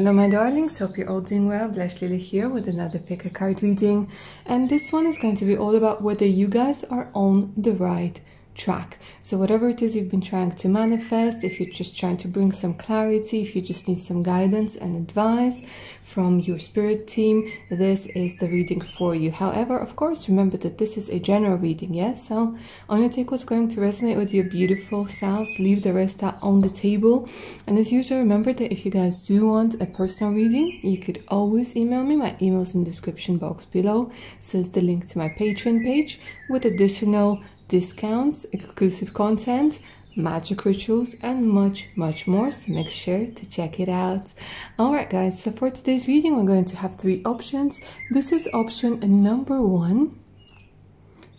Hello my darlings, hope you're all doing well. Blush Lily here with another pick a card reading, and this one is going to be all about whether you guys are on the right track. So whatever it is you've been trying to manifest, if you're just trying to bring some clarity, if you just need some guidance and advice from your spirit team, this is the reading for you. However, of course, remember that this is a general reading, yes? So only take what's going to resonate with your beautiful selves, leave the rest out on the table. And as usual, remember that if you guys do want a personal reading, you could always email me. My email is in the description box below. So it's the link to my Patreon page with additional discounts, exclusive content, magic rituals, and much more, so make sure to check it out. Alright guys, so for today's reading we're going to have three options. This is option number 1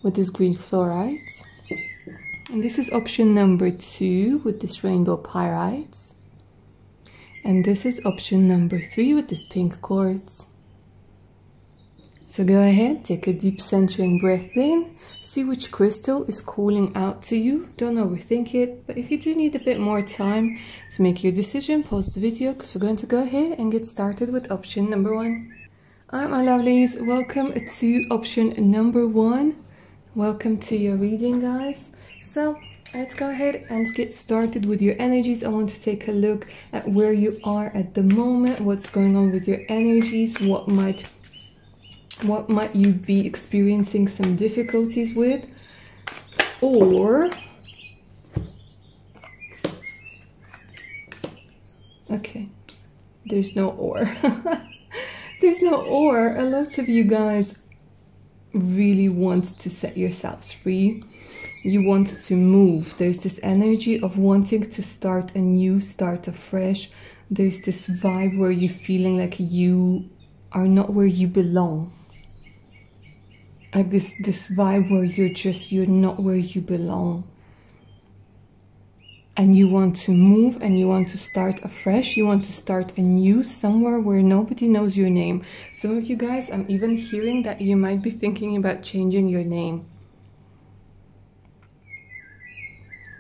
with this green fluorite, and this is option number 2 with this rainbow pyrites, and this is option number 3 with this pink quartz. So go ahead, take a deep centering breath in, see which crystal is calling out to you. Don't overthink it, but if you do need a bit more time to make your decision, pause the video because we're going to go ahead and get started with option number 1. Alright my lovelies, welcome to option number 1. Welcome to your reading, guys. So let's go ahead and get started with your energies. I want to take a look at where you are at the moment, what's going on with your energies, what might you be experiencing some difficulties with, or okay, there's no or. There's no or. A lot of you guys really want to set yourselves free. You want to move. There's this energy of wanting to start anew, start afresh. There's this vibe where you're feeling like you are not where you belong. Like this vibe where you're not where you belong. And you want to move and you want to start afresh. You want to start anew somewhere where nobody knows your name. Some of you guys, I'm even hearing that you might be thinking about changing your name.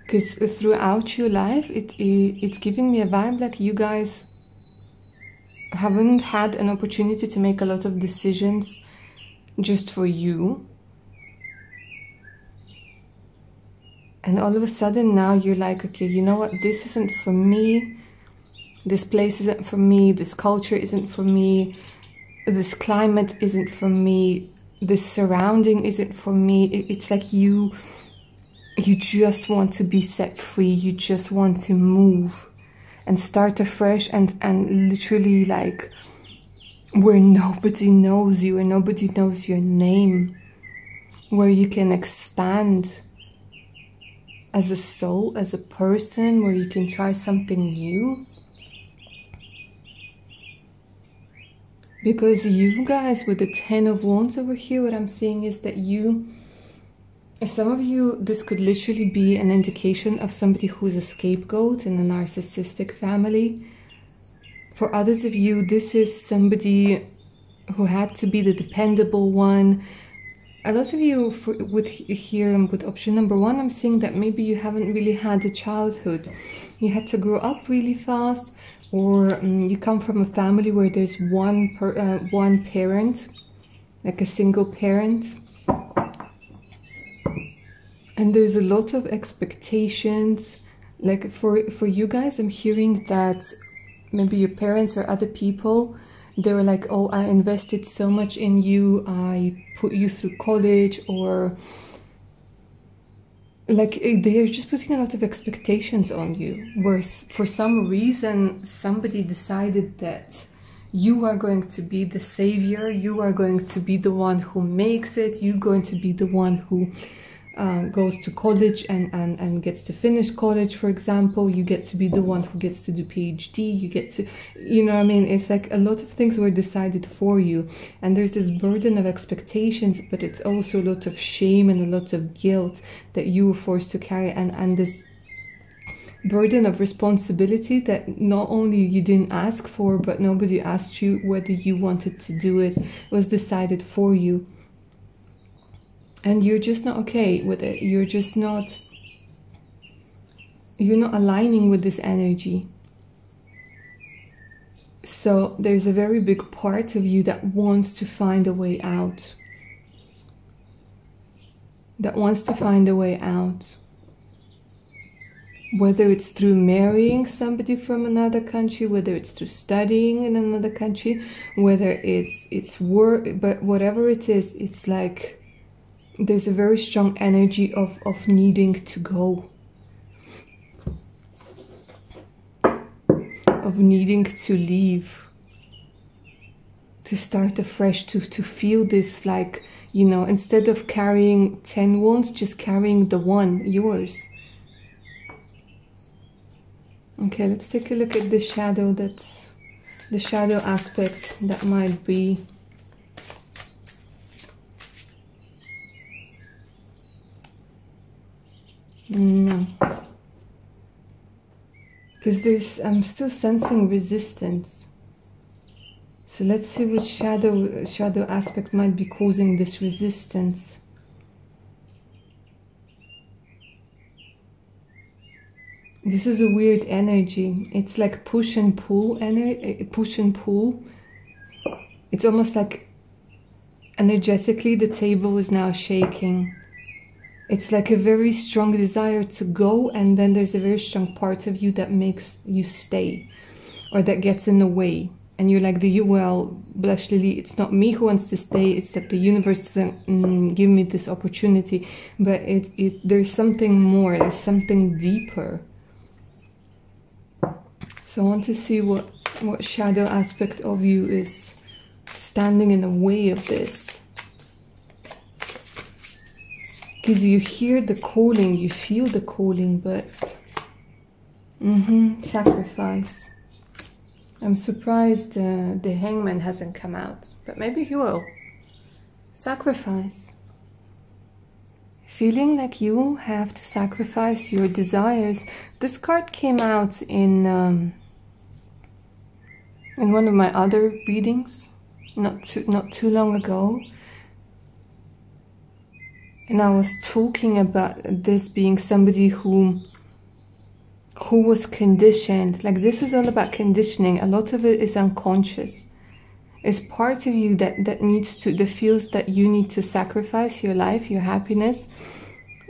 Because throughout your life, it's giving me a vibe like you guys haven't had an opportunity to make a lot of decisions just for you, and all of a sudden now you're like, okay, you know what, this isn't for me, this place isn't for me, this culture isn't for me, this climate isn't for me, this surrounding isn't for me. It's like you just want to be set free, you just want to move and start afresh, and literally like where nobody knows you and nobody knows your name, where you can expand as a soul, as a person, where you can try something new. Because you guys with the 10 of Wands over here, what I'm seeing is that some of you, this could literally be an indication of somebody who's a scapegoat in a narcissistic family. For others of you, this is somebody who had to be the dependable one. A lot of you with option number 1, I'm seeing that maybe you haven't really had a childhood. You had to grow up really fast, or you come from a family where there's one parent, like a single parent. And there's a lot of expectations. Like for you guys, I'm hearing that maybe your parents or other people, they were like, oh, I invested so much in you, I put you through college, or like they're just putting a lot of expectations on you, where for some reason somebody decided that you are going to be the savior, you are going to be the one who makes it, you're going to be the one who goes to college and gets to finish college, for example. You get to be the one who gets to do PhD, you get to, you know what I mean? It's like a lot of things were decided for you, and there's this burden of expectations, but it's also a lot of shame and a lot of guilt that you were forced to carry, and this burden of responsibility that not only you didn't ask for, but nobody asked you whether you wanted to do it. It was decided for you. And you're just not okay with it. You're not aligning with this energy. So there's a very big part of you that wants to find a way out. That wants to find a way out. Whether it's through marrying somebody from another country, whether it's through studying in another country, whether it's work, but whatever it is, it's like there's a very strong energy of needing to go. Of needing to leave. To start afresh, to feel this, like, you know, instead of carrying 10 wounds, just carrying the one, yours. Okay, let's take a look at the shadow the shadow aspect that might be. No. Because I'm still sensing resistance. So let's see which shadow aspect might be causing this resistance. This is a weird energy. It's like push and pull energy, push and pull. It's almost like energetically the table is now shaking. It's like a very strong desire to go, and then there's a very strong part of you that makes you stay, or that gets in the way. And you're like, well, Blush Lily, it's not me who wants to stay, it's that the universe doesn't give me this opportunity. But there's something more, there's something deeper. So I want to see what shadow aspect of you is standing in the way of this. Because you hear the calling, you feel the calling, but sacrifice. I'm surprised the Hangman hasn't come out, but maybe he will. Sacrifice. Feeling like you have to sacrifice your desires. This card came out in one of my other readings, not too long ago. And I was talking about this being somebody who was conditioned. Like, this is all about conditioning. A lot of it is unconscious. It's part of you that needs to, that feels that you need to sacrifice your life, your happiness,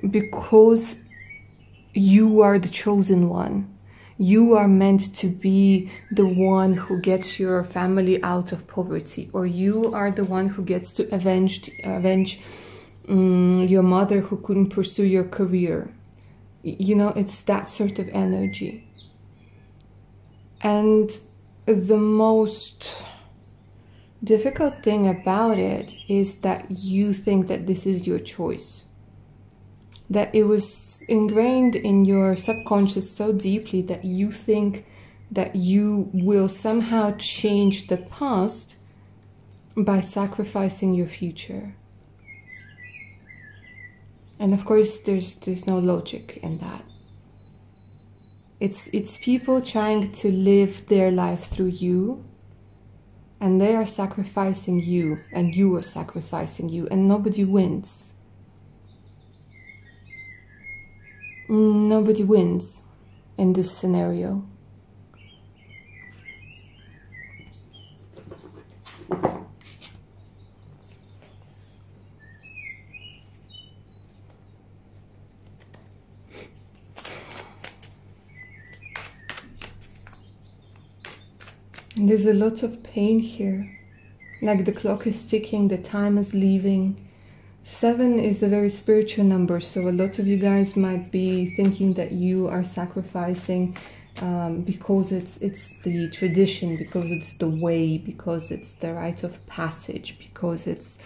because you are the chosen one. You are meant to be the one who gets your family out of poverty, or you are the one who gets to avenge your mother who couldn't pursue your career. You know, it's that sort of energy. And the most difficult thing about it is that you think that this is your choice. That it was ingrained in your subconscious so deeply that you think that you will somehow change the past by sacrificing your future. And of course, there's no logic in that. It's people trying to live their life through you, and they are sacrificing you, and you are sacrificing you, and nobody wins. Nobody wins in this scenario. And there's a lot of pain here. Like the clock is ticking, the time is leaving. 7 is a very spiritual number, so a lot of you guys might be thinking that you are sacrificing because it's the tradition, because it's the way, because it's the rite of passage, because it's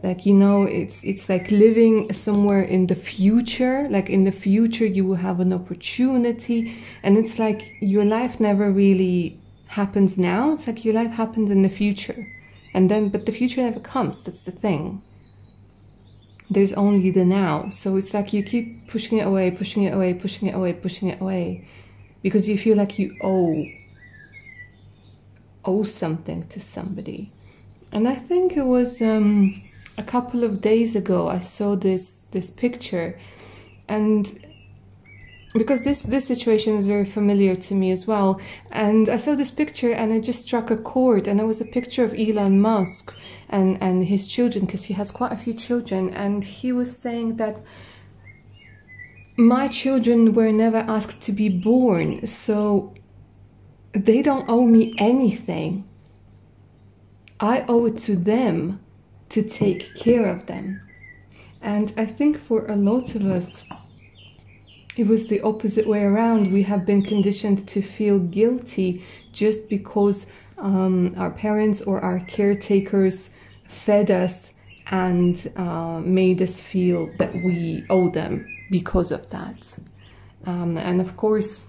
like, you know, it's like living somewhere in the future. Like in the future you will have an opportunity, and it's like your life never really happens now. It's like your life happens in the future, and then but the future never comes. That's the thing. There's only the now. So it's like you keep pushing it away, pushing it away, pushing it away, pushing it away, because you feel like you owe something to somebody. And I think it was a couple of days ago I saw this picture, and because this situation is very familiar to me as well. And I saw this picture and it just struck a chord, and it was a picture of Elon Musk and his children, because he has quite a few children, and he was saying that my children were never asked to be born, so they don't owe me anything. I owe it to them to take care of them. And I think for a lot of us, it was the opposite way around. We have been conditioned to feel guilty just because our parents or our caretakers fed us and made us feel that we owe them because of that. And of course,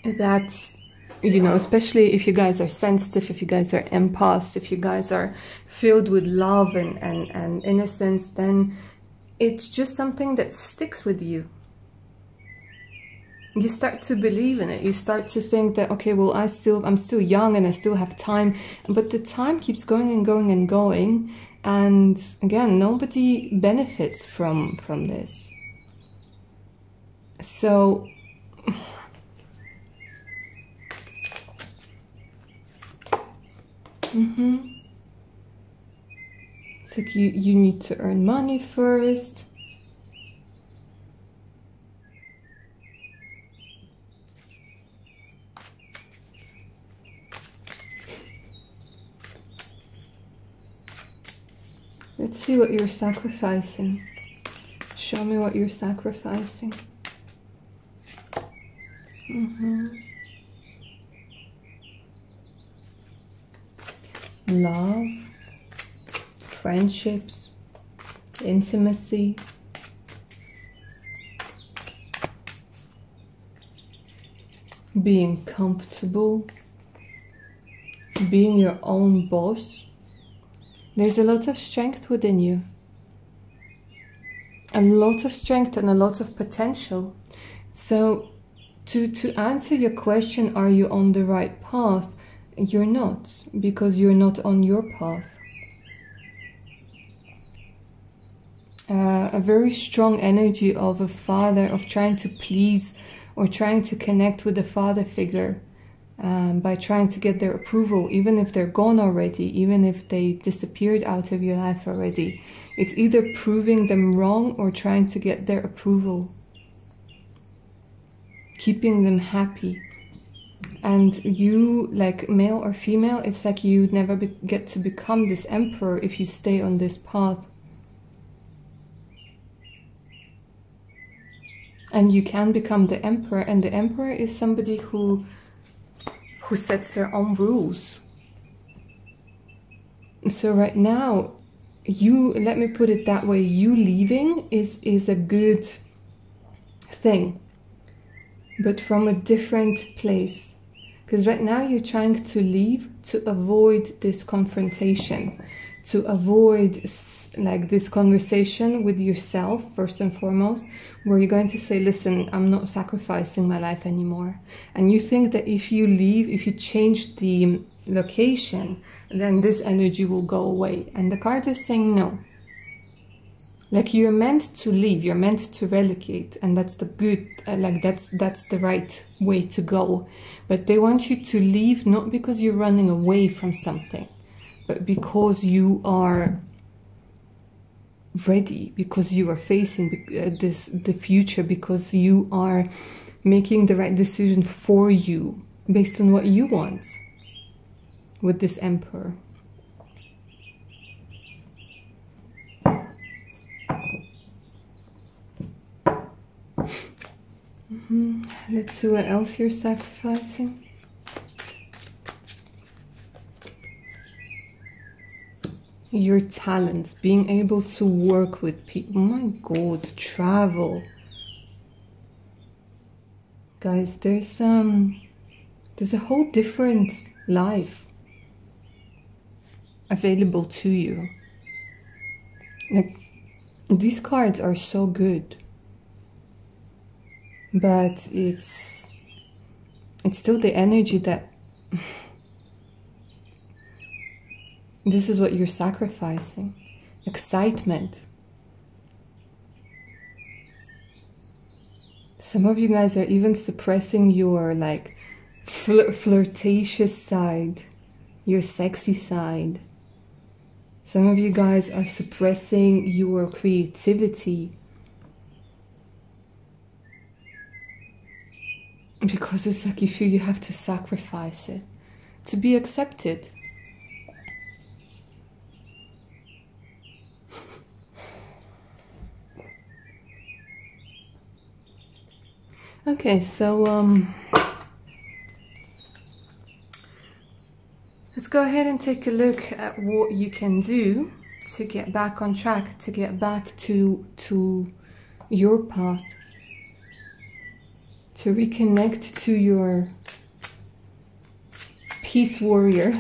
that's, you know, especially if you guys are sensitive, if you guys are empaths, if you guys are filled with love and innocence, then it's just something that sticks with you. You start to believe in it. You start to think that, okay, well, I'm still young and I still have time. But the time keeps going and going and going. And again, nobody benefits from this. So it's like you need to earn money first. Let's see what you're sacrificing. Show me what you're sacrificing. Love, friendships, intimacy, being comfortable, being your own boss. There's a lot of strength within you. A lot of strength and a lot of potential. So to answer your question, are you on the right path? You're not, because you're not on your path. A very strong energy of a father, of trying to please or trying to connect with a father figure by trying to get their approval, even if they're gone already, even if they disappeared out of your life already. It's either proving them wrong or trying to get their approval, keeping them happy. And you, like male or female, it's like you never get to become this emperor if you stay on this path. And you can become the emperor, and the emperor is somebody who sets their own rules. So right now, let me put it that way, you leaving is a good thing, but from a different place. Because right now you're trying to leave to avoid this confrontation, to avoid like this conversation with yourself first and foremost, where you're going to say, listen, I'm not sacrificing my life anymore. And you think that if you leave, if you change the location, then this energy will go away. And the card is saying no. Like, you're meant to leave, you're meant to relegate, and that's the good, that's the right way to go. But they want you to leave not because you're running away from something, but because you are ready, because you are facing the future, because you are making the right decision for you based on what you want with this emperor. Let's see what else you're sacrificing. Your talents, being able to work with people. Oh my God, travel. Guys, there's a whole different life available to you. Like, these cards are so good. But it's still the energy that this is what you're sacrificing. Excitement. Some of you guys are even suppressing your like flirtatious side, your sexy side. Some of you guys are suppressing your creativity because it's like you feel you have to sacrifice it to be accepted. Okay, so let's go ahead and take a look at what you can do to get back on track, to get back to your path, to reconnect to your peaceful warrior.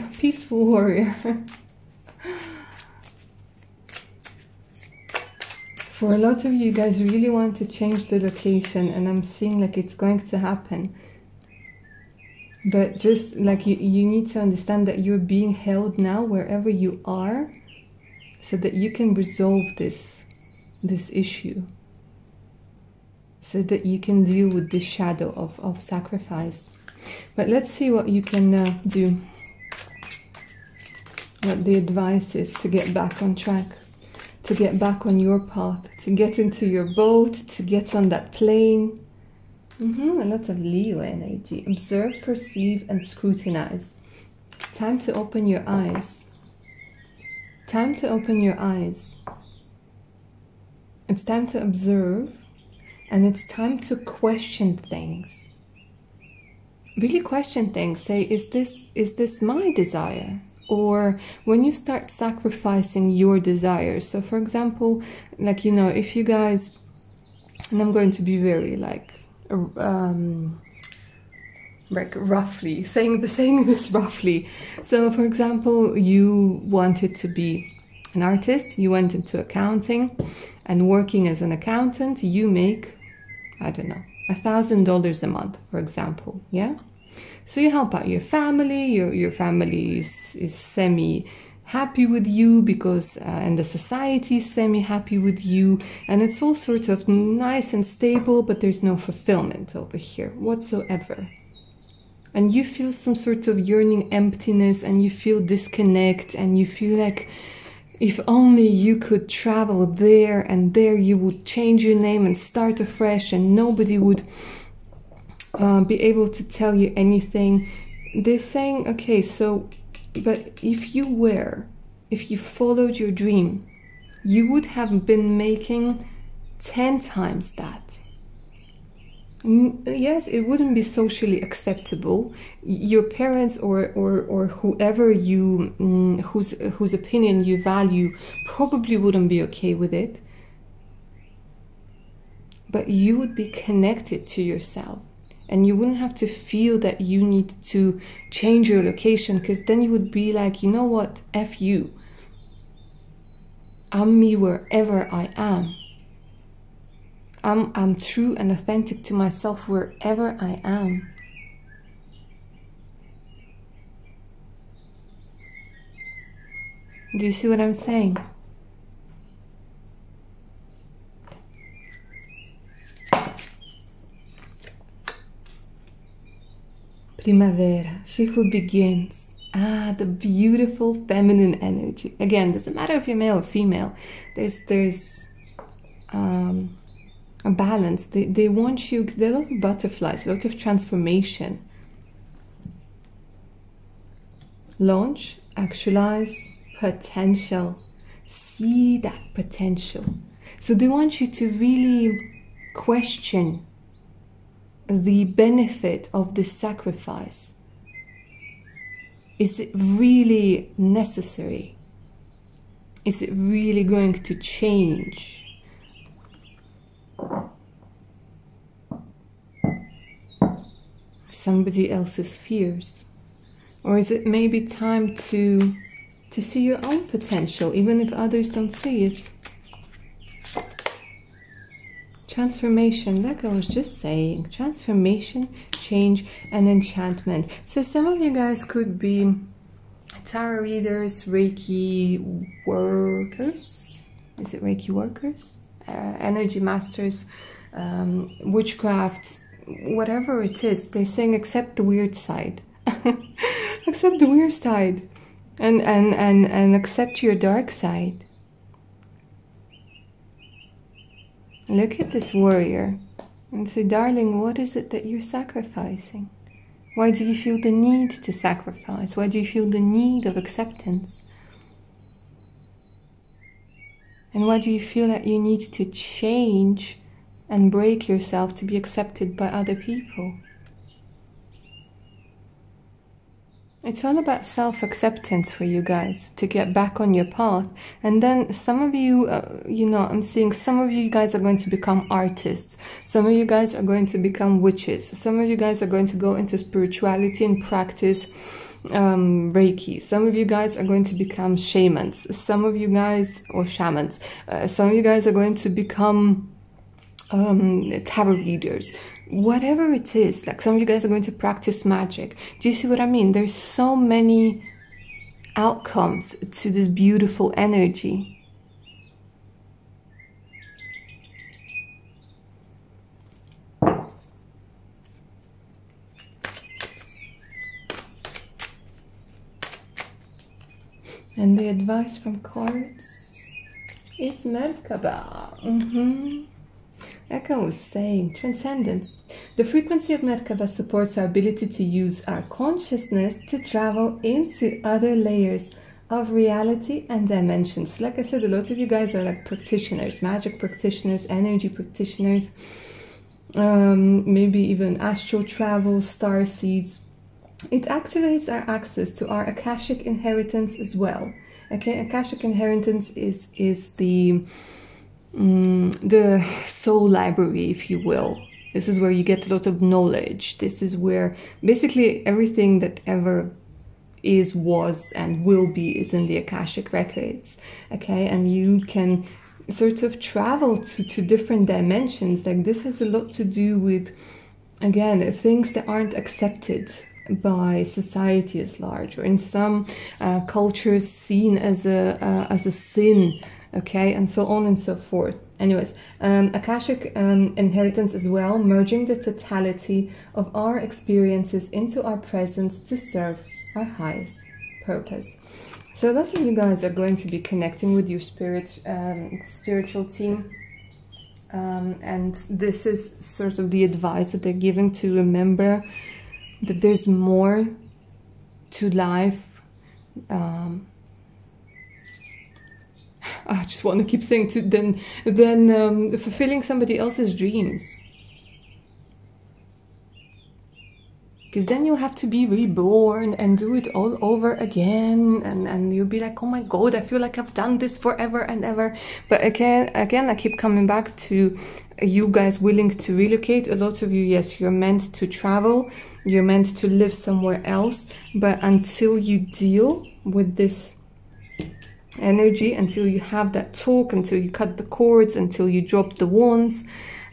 For a lot of you guys really want to change the location, and I'm seeing like it's going to happen. But just like you need to understand that you're being held now wherever you are, so that you can resolve this issue, so that you can deal with this shadow of sacrifice. But let's see what you can do, what the advice is to get back on track, to get back on your path, to get into your boat, to get on that plane. A lot of Leo energy. Observe, perceive, and scrutinize. Time to open your eyes. Time to open your eyes. It's time to observe, and it's time to question things. Really question things. Say, is this my desire? Or when you start sacrificing your desires. So for example, like, you know, if you guys, and I'm going to be very like roughly saying this roughly. So for example, you wanted to be an artist, you went into accounting, and working as an accountant, you make, I don't know, $1,000 a month, for example, yeah? So you help out your family, your family is semi-happy with you because, and the society is semi-happy with you, and it's all sort of nice and stable, but there's no fulfillment over here whatsoever. And you feel some sort of yearning emptiness, and you feel disconnect, and you feel like if only you could travel there, and there you would change your name and start afresh, and nobody would be able to tell you anything. They're saying, okay, so, but if you followed your dream, you would have been making 10 times that. Yes, it wouldn't be socially acceptable. Your parents or whoever you, whose opinion you value probably wouldn't be okay with it. But you would be connected to yourself. And you wouldn't have to feel that you need to change your location, because then you would be like, you know what, F you. I'm me wherever I am. I'm true and authentic to myself wherever I am. Do you see what I'm saying? Primavera, she who begins. Ah, the beautiful feminine energy. Again, doesn't matter if you're male or female. There's a balance. They want you. There are a lot of butterflies, a lot of transformation. Launch, actualize, potential. See that potential. So they want you to really question the benefit of this sacrifice. Is it really necessary? Is it really going to change? Somebody else's fears? Or is it maybe time to see your own potential, even if others don't see it? Transformation, like I was just saying, transformation, change, and enchantment. So some of you guys could be tarot readers, Reiki workers. Is it Reiki workers? Energy masters. witchcraft, whatever it is. They're saying accept the weird side. Accept the weird side, and accept your dark side. Look at this warrior and say, darling, what is it that you're sacrificing? Why do you feel the need to sacrifice? Why do you feel the need of acceptance? And why do you feel that you need to change and break yourself to be accepted by other people? It's all about self-acceptance for you guys, to get back on your path. And then some of you, you know, I'm seeing some of you guys are going to become artists. Some of you guys are going to become witches. Some of you guys are going to go into spirituality and practice Reiki. Some of you guys are going to become shamans. Some of you guys, or shamans. Some of you guys are going to become tarot readers. Whatever it is, like some of you guys are going to practice magic. Do you see what I mean? There's so many outcomes to this beautiful energy. And the advice from cards is Merkaba. Like I was saying, transcendence. The frequency of Merkaba supports our ability to use our consciousness to travel into other layers of reality and dimensions. Like I said, a lot of you guys are like practitioners, magic practitioners, energy practitioners, maybe even astral travel, star seeds. It activates our access to our Akashic inheritance as well. Okay, Akashic inheritance is the soul library, if you will. This is where you get a lot of knowledge. This is where basically everything that ever is, was, and will be is in the Akashic records. Okay, and you can sort of travel to different dimensions. Like this has a lot to do with, again, things that aren't accepted by society as large, or in some cultures seen as a sin. Okay, and so on and so forth. Anyways, Akashic inheritance as well, merging the totality of our experiences into our presence to serve our highest purpose. So a lot of you guys are going to be connecting with your spiritual team. And this is sort of the advice that they're giving, to remember that there's more to life. I just want to keep saying than fulfilling somebody else's dreams. Because then you'll have to be reborn and do it all over again, and you'll be like, oh my god, I feel like I've done this forever and ever. But again, I keep coming back to you guys willing to relocate. A lot of you, yes, you're meant to travel, you're meant to live somewhere else, but until you deal with this energy, until you have that talk, until you cut the cords, until you drop the wands,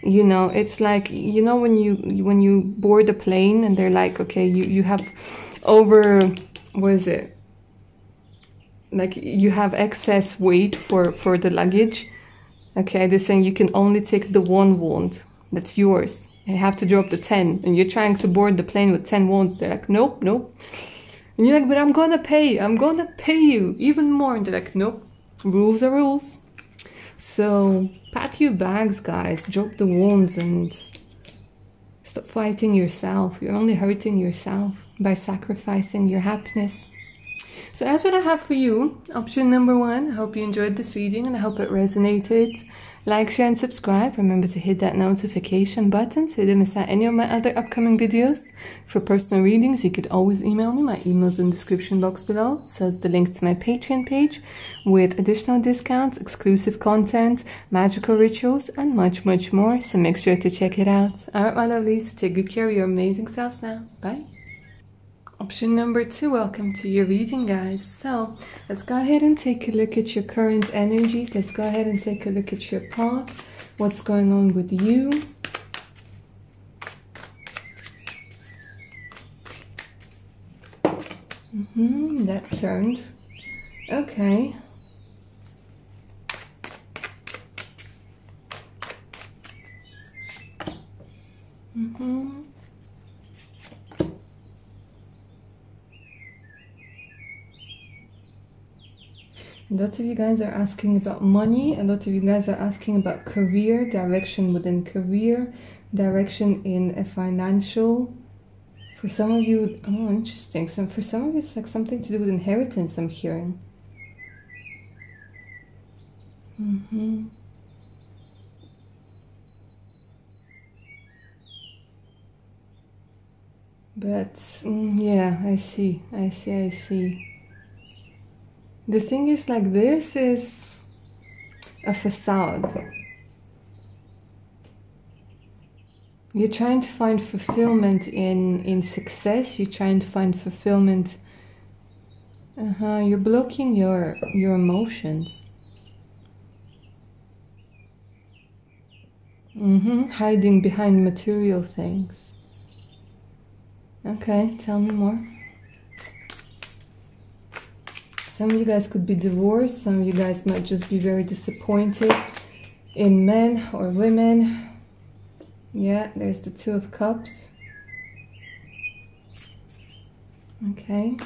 you know, it's like, you know, when you board a plane and they're like, okay, you have over, what is it, like you have excess weight for the luggage. Okay, they're saying you can only take the one wand that's yours. You have to drop the 10, and you're trying to board the plane with 10 wands. They're like, nope, nope. And you're like, but I'm gonna pay you even more. And they're like, nope, rules are rules. So pack your bags, guys, drop the wands and stop fighting yourself. You're only hurting yourself by sacrificing your happiness. So that's what I have for you. Option number 1. I hope you enjoyed this reading and I hope it resonated. Like, share and subscribe. Remember to hit that notification button so you don't miss out any of my other upcoming videos. For personal readings, you could always email me. My email's in the description box below. So it's the link to my Patreon page with additional discounts, exclusive content, magical rituals, and much, much more. So make sure to check it out. Alright, my lovelies, take good care of your amazing selves now. Bye. Option number 2, welcome to your reading, guys. So let's go ahead and take a look at your current energies. Let's go ahead and take a look at your path. What's going on with you? That turned. Okay. A lot of you guys are asking about money. A lot of you guys are asking about career, direction within career, direction in a financial. For some of you, oh, interesting. So for some of you, it's like something to do with inheritance, I'm hearing. But yeah, I see. The thing is, like, this is a facade. You're trying to find fulfillment in success. You're trying to find fulfillment. You're blocking your emotions. Hiding behind material things. Okay, tell me more. Some of you guys could be divorced. Some of you guys might just be very disappointed in men or women. Yeah, there's the Two of Cups. Okay.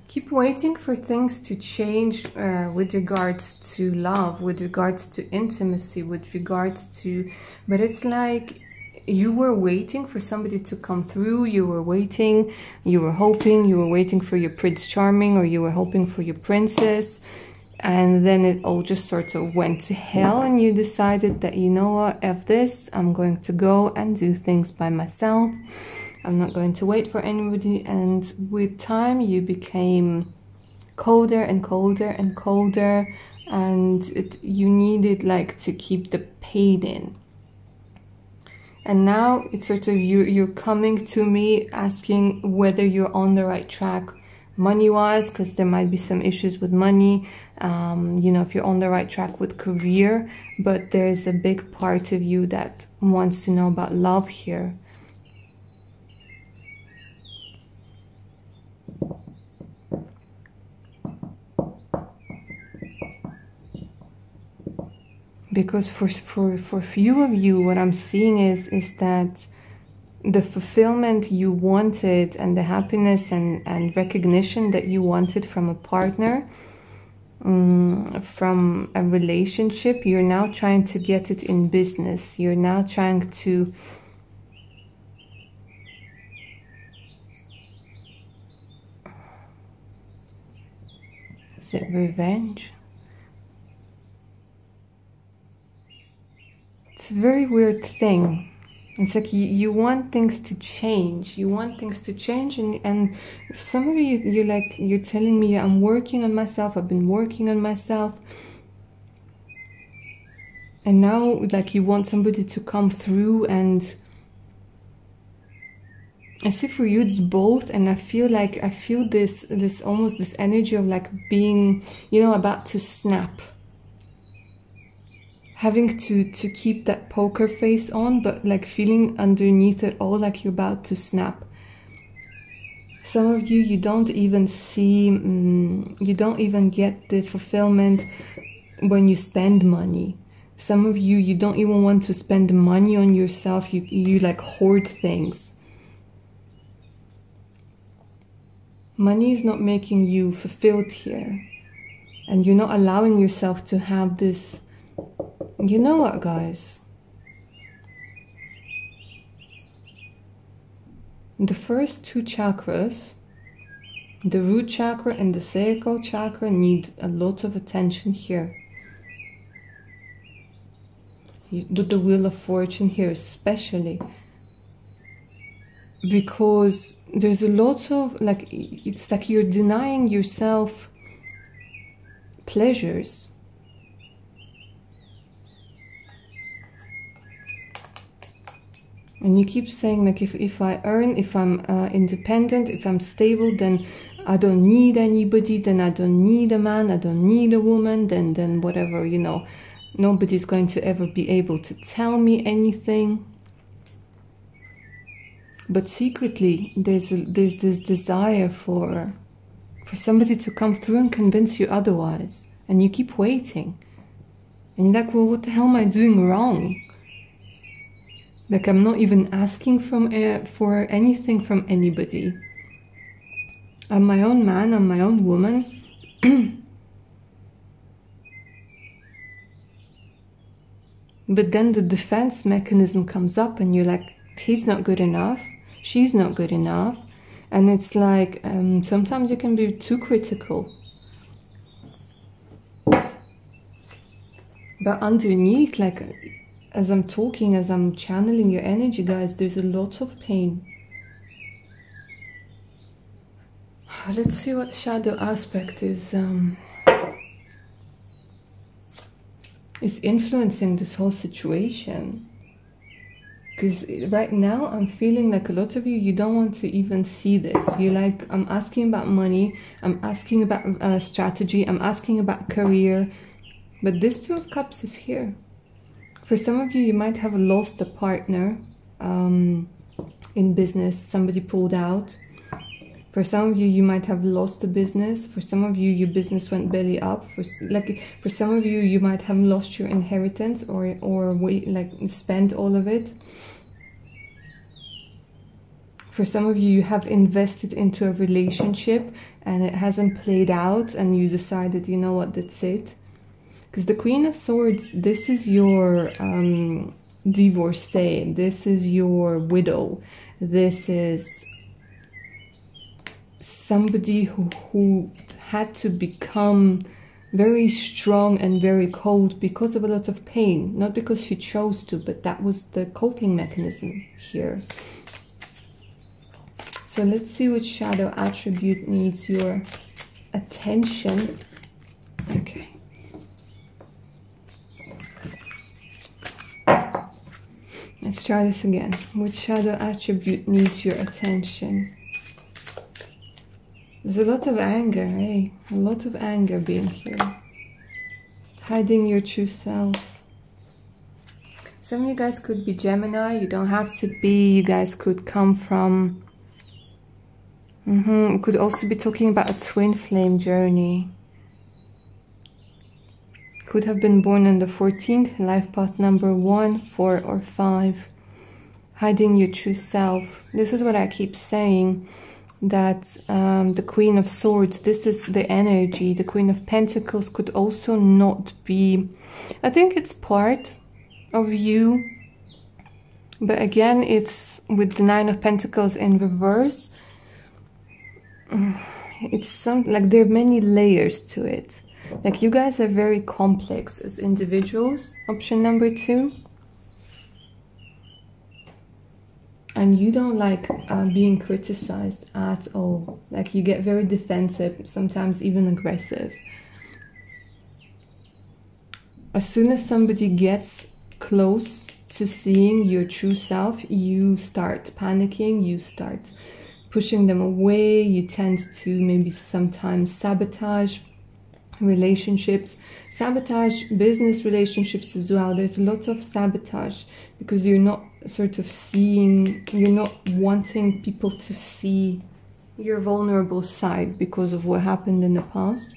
Keep waiting for things to change with regards to love, with regards to intimacy, with regards to... But it's like you were waiting for somebody to come through. You were waiting, you were hoping, you were waiting for your Prince Charming, or you were hoping for your princess. And then it all just sort of went to hell, and you decided that, you know what, F this, I'm going to go and do things by myself. I'm not going to wait for anybody. And with time, you became colder and colder and colder, and you needed like to keep the pain in. And now it's sort of you're coming to me asking whether you're on the right track money-wise, because there might be some issues with money. You know, if you're on the right track with career, but there's a big part of you that wants to know about love here. Because for few of you, what I'm seeing is that the fulfillment you wanted and the happiness and recognition that you wanted from a partner, from a relationship, you're now trying to get it in business. You're now trying to... Is it revenge? It's a very weird thing. It's like you want things to change. You want things to change, and some of you, you're telling me, I'm working on myself. I've been working on myself. And now, like, you want somebody to come through, and I see for you it's both. And I feel this almost this energy of like being, you know, about to snap. Having to keep that poker face on, but like feeling underneath it all like you're about to snap. Some of you, you don't even see, you don't even get the fulfillment when you spend money. Some of you, you don't even want to spend money on yourself. You like hoard things. Money is not making you fulfilled here. And you're not allowing yourself to have this... You know what, guys? The first two chakras, the root chakra and the sacral chakra, need a lot of attention here. With the Wheel of Fortune here especially. Because there's a lot of, like, it's like you're denying yourself pleasures. And you keep saying, like, if I earn, if I'm independent, if I'm stable, then I don't need anybody, then I don't need a man, I don't need a woman, then whatever, you know, nobody's going to ever be able to tell me anything. but secretly there's this desire for somebody to come through and convince you otherwise, and you keep waiting, and you're like, well, what the hell am I doing wrong? Like, I'm not even asking for anything from anybody. I'm my own man, I'm my own woman. But then the defense mechanism comes up and you're like, he's not good enough, she's not good enough. And it's like, sometimes you can be too critical. But underneath, like, as I'm talking, as I'm channeling your energy, guys, there's a lot of pain. Let's see what shadow aspect is influencing this whole situation. Because right now I'm feeling like a lot of you don't want to even see this. You're like, I'm asking about money, I'm asking about strategy, I'm asking about career. But this Two of Cups is here. For some of you, you might have lost a partner in business. Somebody pulled out. For some of you, you might have lost a business. For some of you, your business went belly up. For some of you, you might have lost your inheritance or spent all of it. For some of you, you have invested into a relationship and it hasn't played out and you decided, you know what, that's it. Because the Queen of Swords, this is your divorcee, this is your widow, this is somebody who had to become very strong and very cold because of a lot of pain. Not because she chose to, but that was the coping mechanism here. So let's see which shadow attribute needs your attention. Okay. Let's try this again. Which shadow attribute needs your attention? There's a lot of anger, eh? A lot of anger being here. Hiding your true self. Some of you guys could be Gemini. You don't have to be. You guys could come from... We could also be talking about a twin flame journey. Could have been born on the 14th, life path number 1, 4, or 5. Hiding your true self. This is what I keep saying, that the Queen of Swords, this is the energy. The Queen of Pentacles could also not be... I think it's part of you. But again, it's with the Nine of Pentacles in reverse. It's like there are many layers to it. Like, you guys are very complex as individuals, option number 2. And you don't like being criticized at all. Like, you get very defensive, sometimes even aggressive. As soon as somebody gets close to seeing your true self, you start panicking, you start pushing them away, you tend to maybe sometimes sabotage relationships, sabotage business relationships as well. There's a lot of sabotage because you're not sort of seeing, you're not wanting people to see your vulnerable side because of what happened in the past.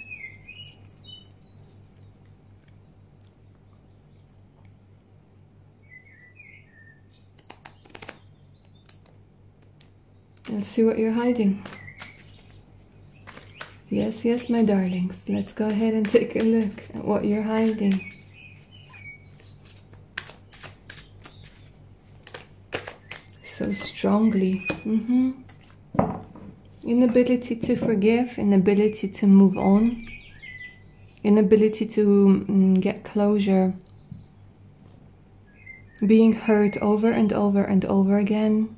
Let's see what you're hiding. Yes, yes, my darlings. Let's go ahead and take a look at what you're hiding. So strongly. Inability to forgive, inability to move on, inability to get closure, being hurt over and over and over again.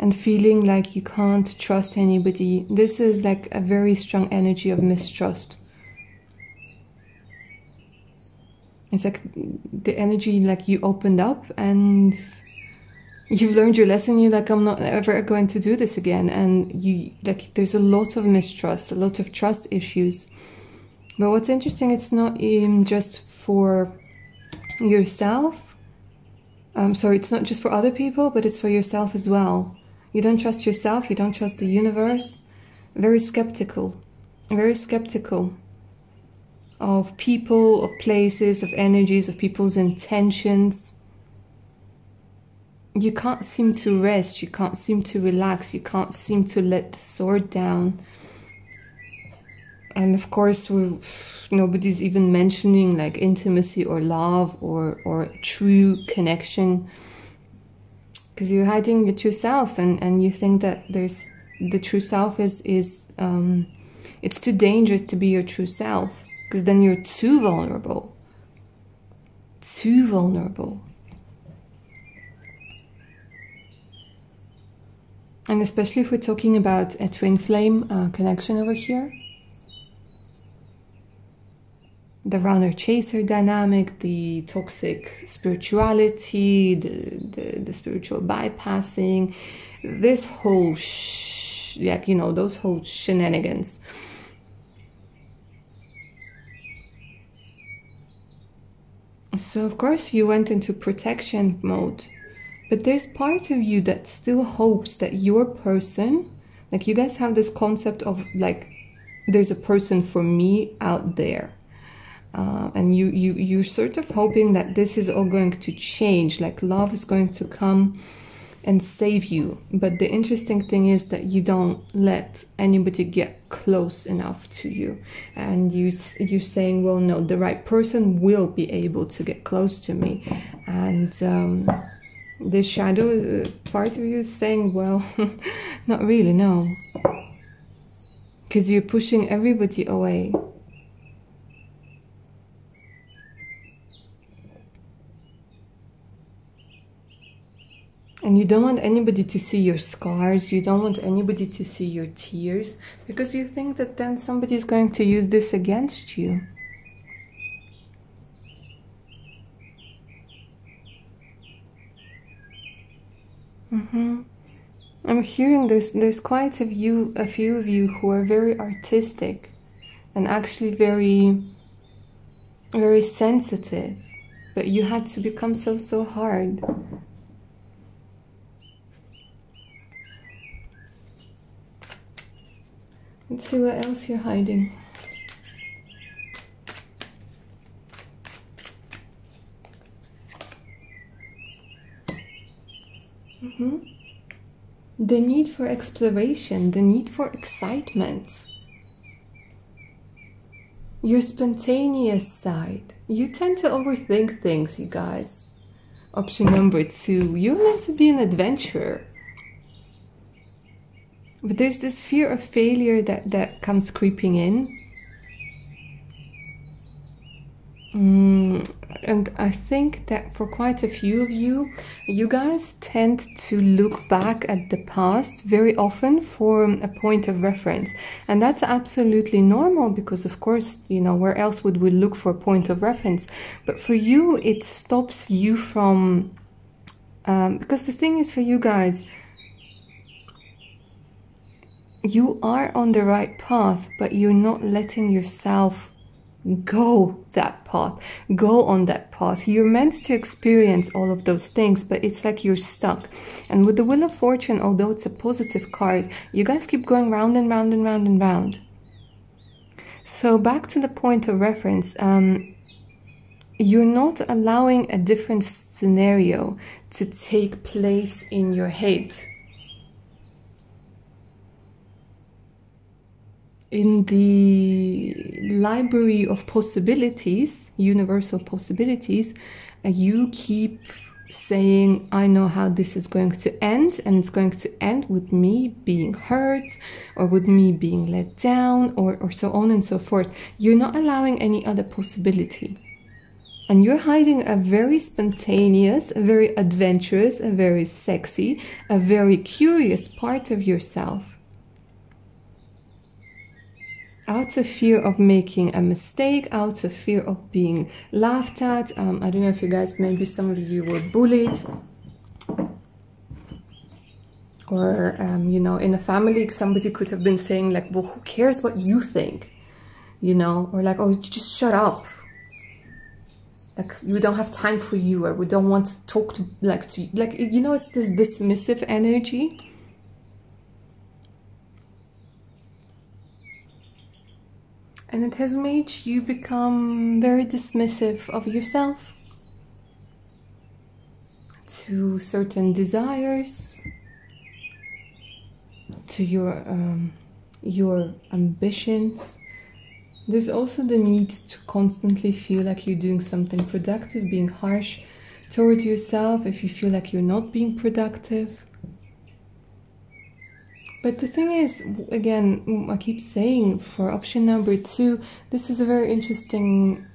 And feeling like you can't trust anybody. This is like a very strong energy of mistrust. It's like the energy, like you opened up and you've learned your lesson. You're like, I'm not ever going to do this again. And you like, there's a lot of mistrust, a lot of trust issues. But what's interesting, it's not just for yourself. Sorry, it's not just for other people, but it's for yourself as well. You don't trust yourself, you don't trust the universe. Very skeptical of people, of places, of energies, of people's intentions. You can't seem to rest, you can't seem to relax, you can't seem to let the sword down. And of course, nobody's even mentioning like intimacy or love or true connection, because you're hiding your true self, and you think that there's the true self is it's too dangerous to be your true self, because then you're too vulnerable. And especially if we're talking about a twin flame connection over here. The runner-chaser dynamic, the toxic spirituality, the spiritual bypassing, this whole those whole shenanigans. So of course you went into protection mode, but there's part of you that still hopes that your person, like you guys have this concept of like, there's a person for me out there. And you're sort of hoping that this is all going to change, like love is going to come and save you. But the interesting thing is that you don't let anybody get close enough to you, and you're saying, well, no, the right person will be able to get close to me. And the shadow part of you is saying, well, not really, no, because you're pushing everybody away. And you don't want anybody to see your scars, you don't want anybody to see your tears, because you think that then somebody's going to use this against you. I'm hearing there's quite a few of you who are very artistic and actually very, very sensitive, but you had to become so hard. Let's see what else you're hiding. The need for exploration, the need for excitement. Your spontaneous side. You tend to overthink things, you guys. Option number 2, you're meant to be an adventurer. But there's this fear of failure that comes creeping in. And I think that for quite a few of you, you guys tend to look back at the past very often for a point of reference. And that's absolutely normal, because of course, you know, where else would we look for a point of reference? But for you, it stops you from... because the thing is, for you guys, you are on the right path, but you're not letting yourself go on that path. You're meant to experience all of those things, but it's like you're stuck. And with the Wheel of Fortune, although it's a positive card, you guys keep going round and round and round and round. So back to the point of reference, you're not allowing a different scenario to take place in your head. In the library of possibilities, universal possibilities, you keep saying, I know how this is going to end, and it's going to end with me being hurt, or with me being let down, or so on and so forth. You're not allowing any other possibility. And you're hiding a very spontaneous, a very adventurous, a very sexy, a very curious part of yourself. Out of fear of making a mistake, out of fear of being laughed at. I don't know if you guys, maybe some of you were bullied. Or, you know, in a family, somebody could have been saying like, well, who cares what you think? You know, or like, oh, just shut up. like we don't have time for you, or we don't want to talk to like you know, it's this dismissive energy. And it has made you become very dismissive of yourself, to certain desires, to your ambitions. There's also the need to constantly feel like you're doing something productive, being harsh towards yourself if you feel like you're not being productive. But the thing is, again, I keep saying, for option number 2, this is a very interesting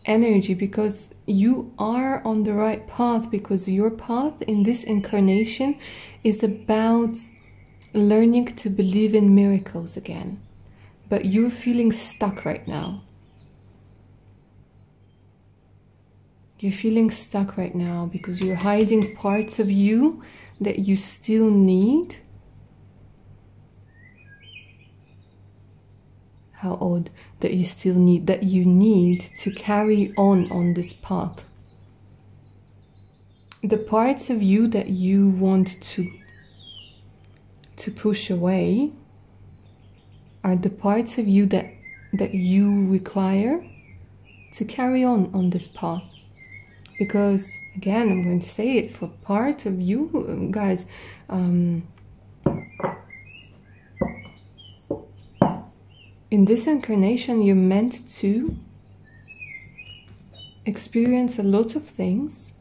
energy, because you are on the right path, because your path in this incarnation is about learning to believe in miracles again. But you're feeling stuck right now. You're feeling stuck right now because you're hiding parts of you that you still need. How odd, that you still need, that you need to carry on this path. The parts of you that you want to push away are the parts of you that you require to carry on this path. Because, again, I'm going to say it, for part of you, guys, in this incarnation, you're meant to experience a lot of things.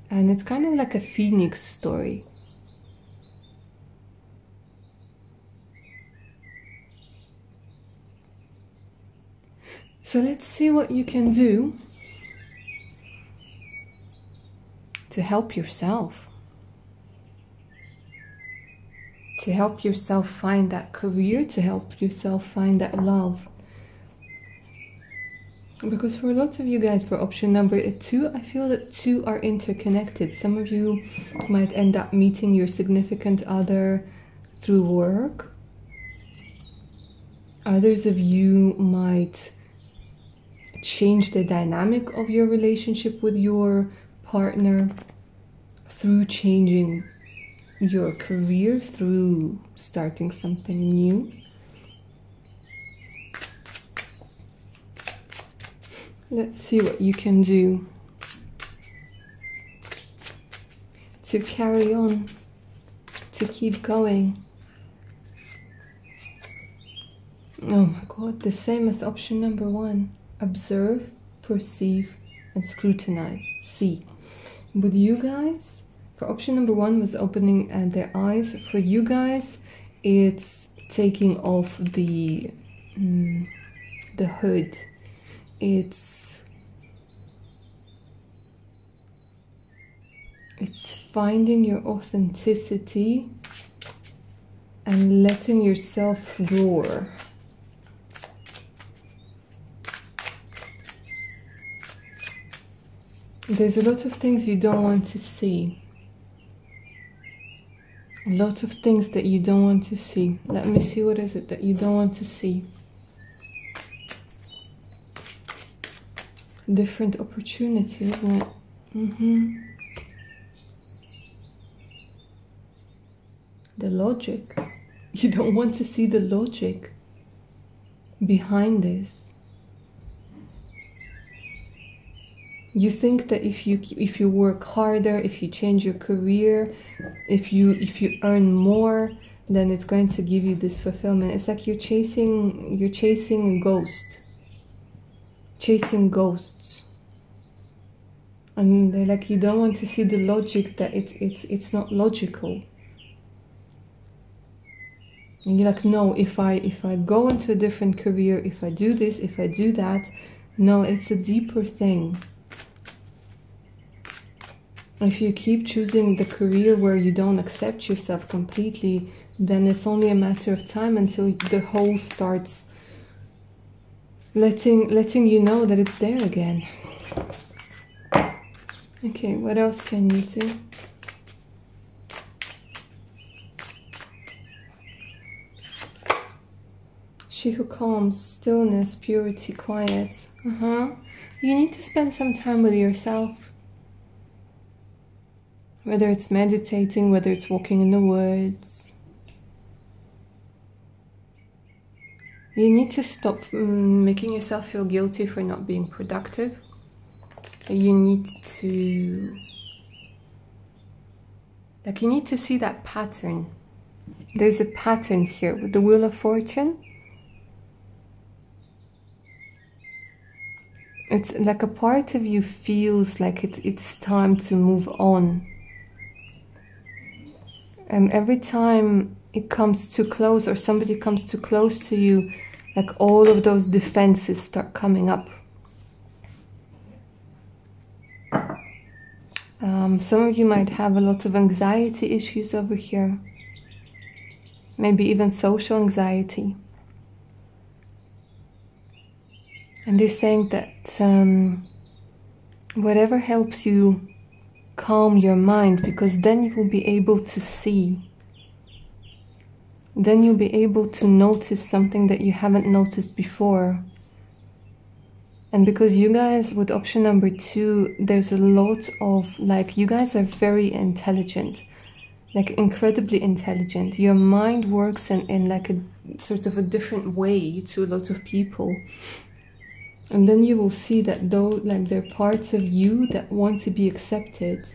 And it's kind of like a phoenix story. So let's see what you can do to help yourself. To help yourself find that career, to help yourself find that love. Because for a lot of you guys, for option number 2, I feel that 2 are interconnected. Some of you might end up meeting your significant other through work. Others of you might change the dynamic of your relationship with your partner through changing your career, through starting something new. Let's see what you can do to carry on, to keep going. Oh my God, the same as option number 1. Observe, perceive, and scrutinize. See. With you guys, for option number 1 was opening their eyes. For you guys, it's taking off the hood. It's finding your authenticity and letting yourself roar. There's a lot of things you don't want to see. A lot of things that you don't want to see. Let me see, what is it that you don't want to see? Different opportunity, isn't it? The logic. You don't want to see the logic behind this. You think that if you work harder, if you change your career, if you earn more, then it's going to give you this fulfillment. It's like you're chasing a ghost. Chasing ghosts. And they're like, you don't want to see the logic that it's not logical. And you're like, no, if I go into a different career, if I do this, if I do that, no, it's a deeper thing. If you keep choosing the career where you don't accept yourself completely, then it's only a matter of time until the hole starts letting you know that it's there again. Okay, what else can you do? She who calms, stillness, purity, quiet. You need to spend some time with yourself. Whether it's meditating, whether it's walking in the woods. You need to stop making yourself feel guilty for not being productive. You need to... you need to see that pattern. There's a pattern here with the Wheel of Fortune. It's like a part of you feels like it's time to move on. And every time it comes too close or somebody comes too close to you, like all of those defenses start coming up. Some of you might have a lot of anxiety issues over here. Maybe even social anxiety. And they're saying that whatever helps you calm your mind, because then you will be able to see. Then you'll be able to notice something that you haven't noticed before. And because you guys, with option number 2, there's a lot of, you guys are very intelligent. Incredibly intelligent. Your mind works in a sort of a different way to a lot of people. And then you will see that though, there are parts of you that want to be accepted.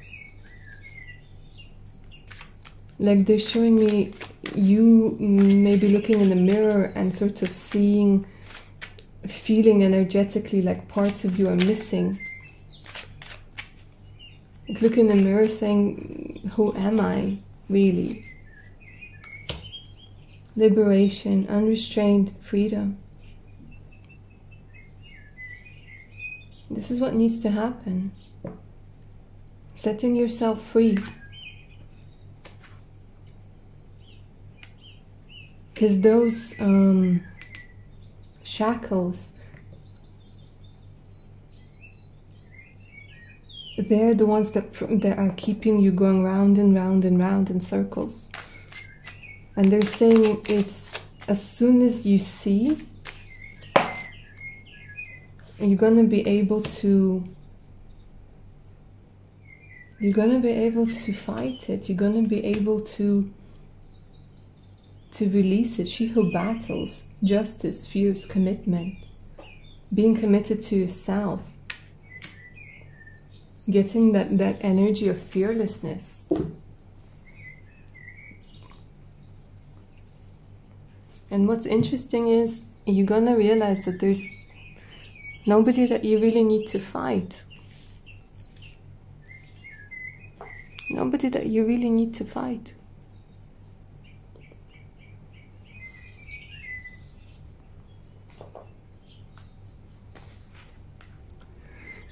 They're showing me you maybe looking in the mirror and sort of seeing, feeling energetically like parts of you are missing. Look in the mirror saying, who am I really? Liberation, unrestrained freedom. This is what needs to happen. Setting yourself free. Because those shackles, they're the ones that are keeping you going round and round and round in circles. And they're saying it's as soon as you see, you're gonna be able to fight it. You're gonna be able to release it. She who battles, justice, fierce commitment, being committed to yourself, getting that energy of fearlessness. And what's interesting is you're gonna realize that there's nobody that you really need to fight. Nobody that you really need to fight.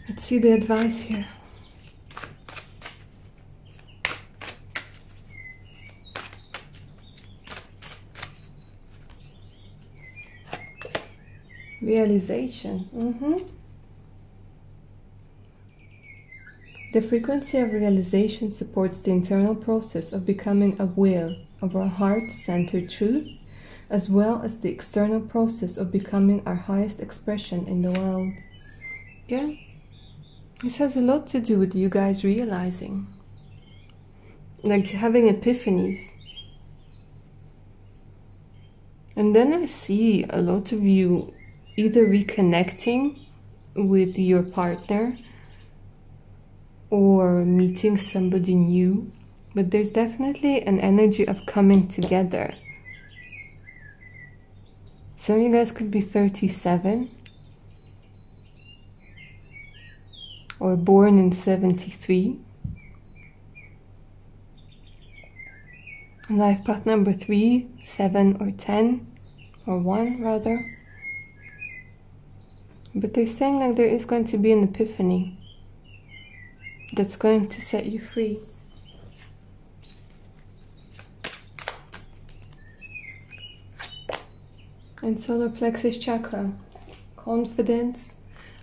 Let's see the advice here. Realization. The frequency of realization supports the internal process of becoming aware of our heart-centered truth, as well as the external process of becoming our highest expression in the world. Yeah, this has a lot to do with you guys realizing, having epiphanies. And then I see a lot of you either reconnecting with your partner or meeting somebody new, but there's definitely an energy of coming together. Some of you guys could be 37 or born in 73. Life path number 3, 7 or 10 or 1 rather. But they're saying there is going to be an epiphany that's going to set you free. And solar plexus chakra, confidence,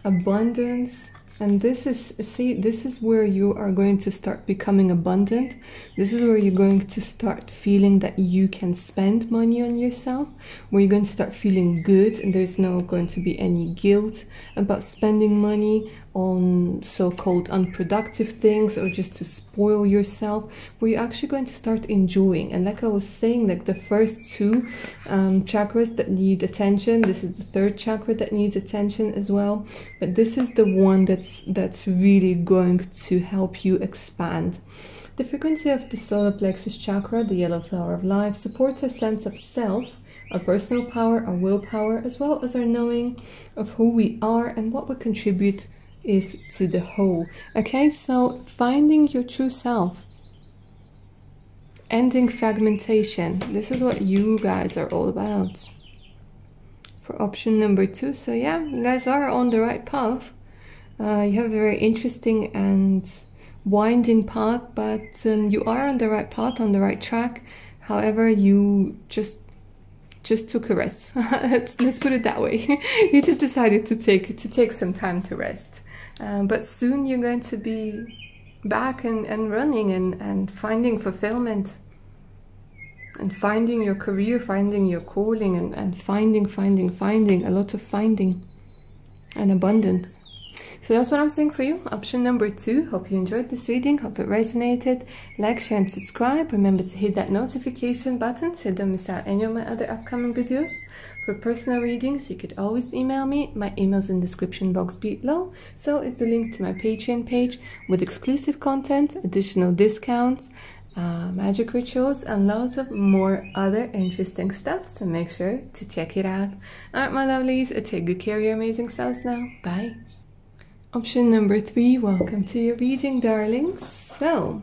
abundance, And this is, see, this is where you are going to start becoming abundant. This is where you're going to start feeling that you can spend money on yourself, where you're going to start feeling good, and there's no going to be any guilt about spending money on so-called unproductive things or just to spoil yourself, where you're actually going to start enjoying. And like I was saying, like the first two chakras that need attention, this is the third chakra that needs attention as well, but this is the one that's really going to help you expand. The frequency of the solar plexus chakra, the yellow flower of life, supports our sense of self, our personal power, our willpower, as well as our knowing of who we are and what we contribute is to the whole. Okay, so finding your true self, ending fragmentation, this is what you guys are all about for option number 2. So yeah, you guys are on the right path. You have a very interesting and winding path, but you are on the right path, on the right track. However, you just took a rest. let's put it that way. You just decided to take some time to rest. But soon you're going to be back and running and finding fulfillment and finding your career, finding your calling, and finding a lot of finding and abundance. So that's what I'm saying for you, option number 2. Hope you enjoyed this reading, hope it resonated. Like, share and subscribe. Remember to hit that notification button so you don't miss out any of my other upcoming videos. For personal readings, you could always email me. My email's in the description box below. So is the link to my Patreon page with exclusive content, additional discounts, magic rituals, and loads of more other interesting stuff. So make sure to check it out. Alright, my lovelies, take good care of your amazing selves now. Bye. Option number 3, welcome to your reading, darlings. So,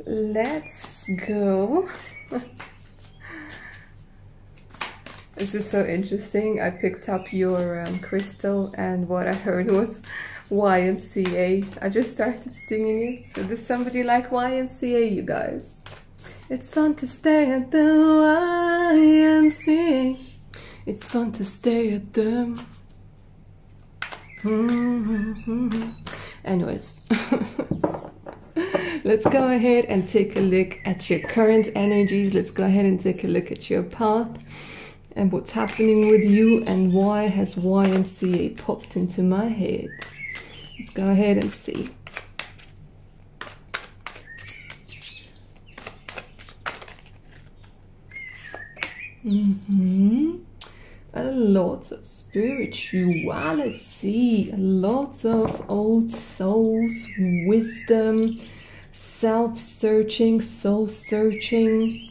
let's go. This is so interesting. I picked up your crystal, and what I heard was YMCA. I just started singing it. So does somebody like YMCA, you guys? It's fun to stay at the YMCA. It's fun to stay at them. Anyways, let's go ahead and take a look at your current energies. Let's go ahead and take a look at your path and what's happening with you, and why has YMCA popped into my head. Let's go ahead and see. A lot of spirituality, a lot of old souls, wisdom, self-searching, soul-searching,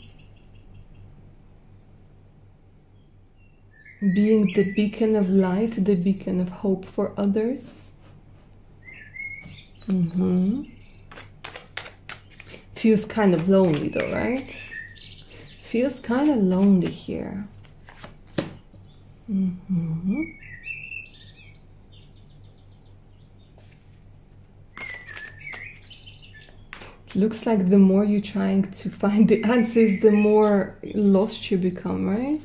being the beacon of light, the beacon of hope for others. Feels kind of lonely though, right? Feels kind of lonely here. Looks like the more you're trying to find the answers, the more lost you become, right?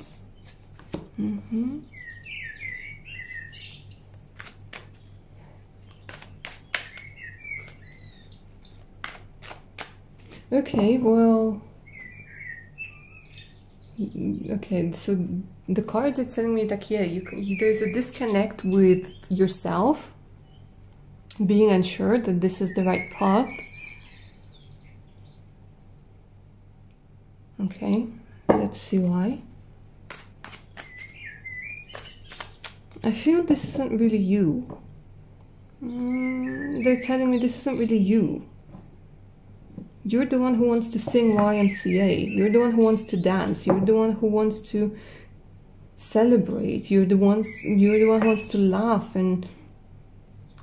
Okay, well, okay, so the cards are telling me that, yeah, there's a disconnect with yourself, being unsure that this is the right path. Okay, let's see why. I feel this isn't really you. They're telling me this isn't really you. You're the one who wants to sing YMCA. You're the one who wants to dance. You're the one who wants to celebrate. You're the one who wants to laugh. And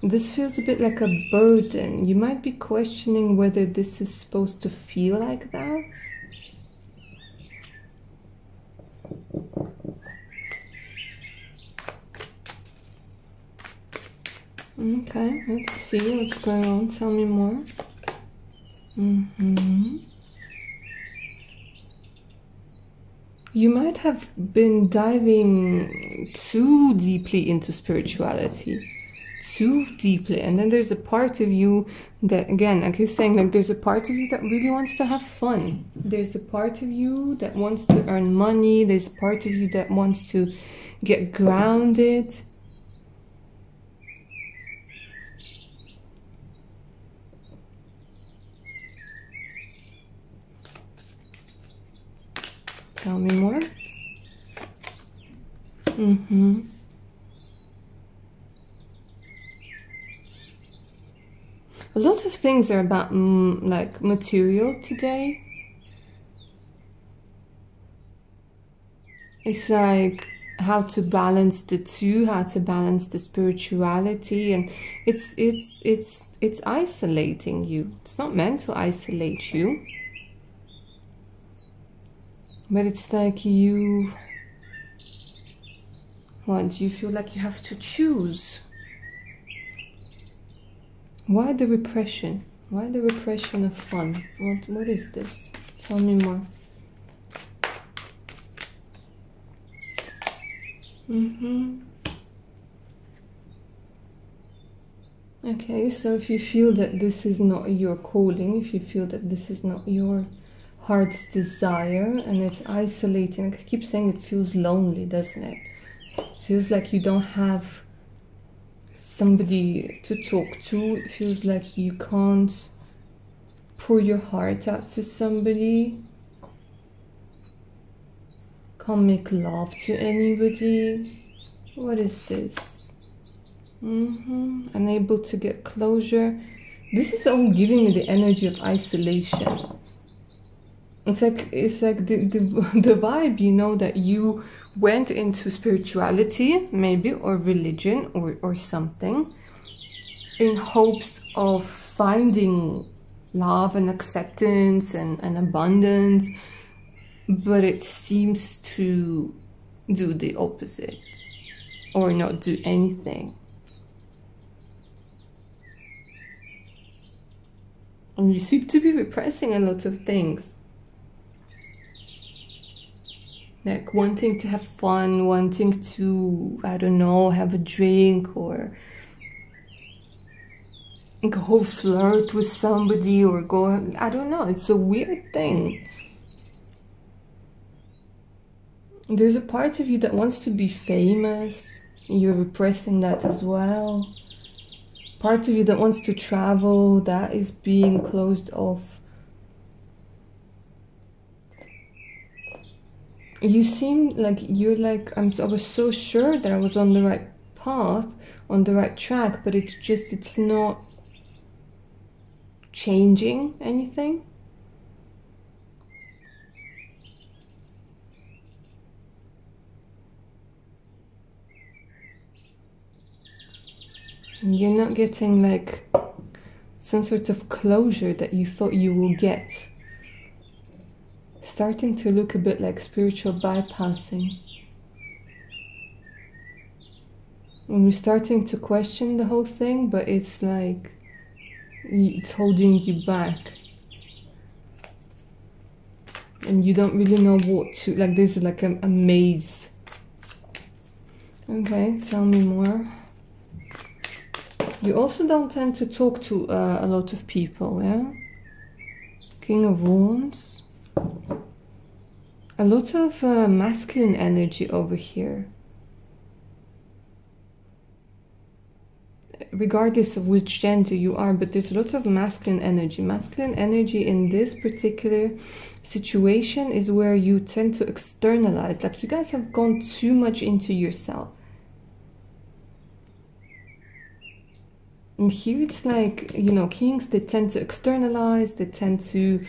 this feels a bit like a burden. You might be questioning whether this is supposed to feel like that. Okay, let's see what's going on. Tell me more. You might have been diving too deeply into spirituality, too deeply, and then there's a part of you that, again, like you're saying, like there's a part of you that really wants to have fun. There's a part of you that wants to earn money. There's a part of you that wants to get grounded. Tell me more. A lot of things are about like material today. It's like how to balance the two, how to balance the spirituality, and it's isolating you. It's not meant to isolate you, but it's like you, what, you feel like you have to choose. Why the repression? Why the repression of fun? What is this? Tell me more. Okay, so if you feel that this is not your calling, if you feel that this is not your heart's desire, and it's isolating, I keep saying it feels lonely, doesn't it? It feels like you don't have somebody to talk to. It feels like you can't pour your heart out to somebody, can't make love to anybody. What is this? Unable to get closure. This is all giving me the energy of isolation. It's like the vibe, you know, that you went into spirituality, maybe, or religion, or something, in hopes of finding love and acceptance and abundance, but it seems to do the opposite, or not do anything. And you seem to be repressing a lot of things. Like wanting to have fun, wanting to, I don't know, have a drink, or go flirt with somebody, or go, I don't know, it's a weird thing. There's a part of you that wants to be famous. You're repressing that as well. Part of you that wants to travel, that is being closed off. You seem like you're like, I was so sure that I was on the right path, on the right track, but it's not changing anything. You're not getting like some sort of closure that you thought you will get. Starting to look a bit like spiritual bypassing. And you're starting to question the whole thing, but it's like it's holding you back. And you don't really know what to, like there's like a maze. Okay, tell me more. You also don't tend to talk to a lot of people, yeah? King of Wands. A lot of masculine energy over here. Regardless of which gender you are, but there's a lot of masculine energy. Masculine energy in this particular situation is where you tend to externalize. Like you guys have gone too much into yourself. And here it's like, you know, kings, they tend to externalize, they tend to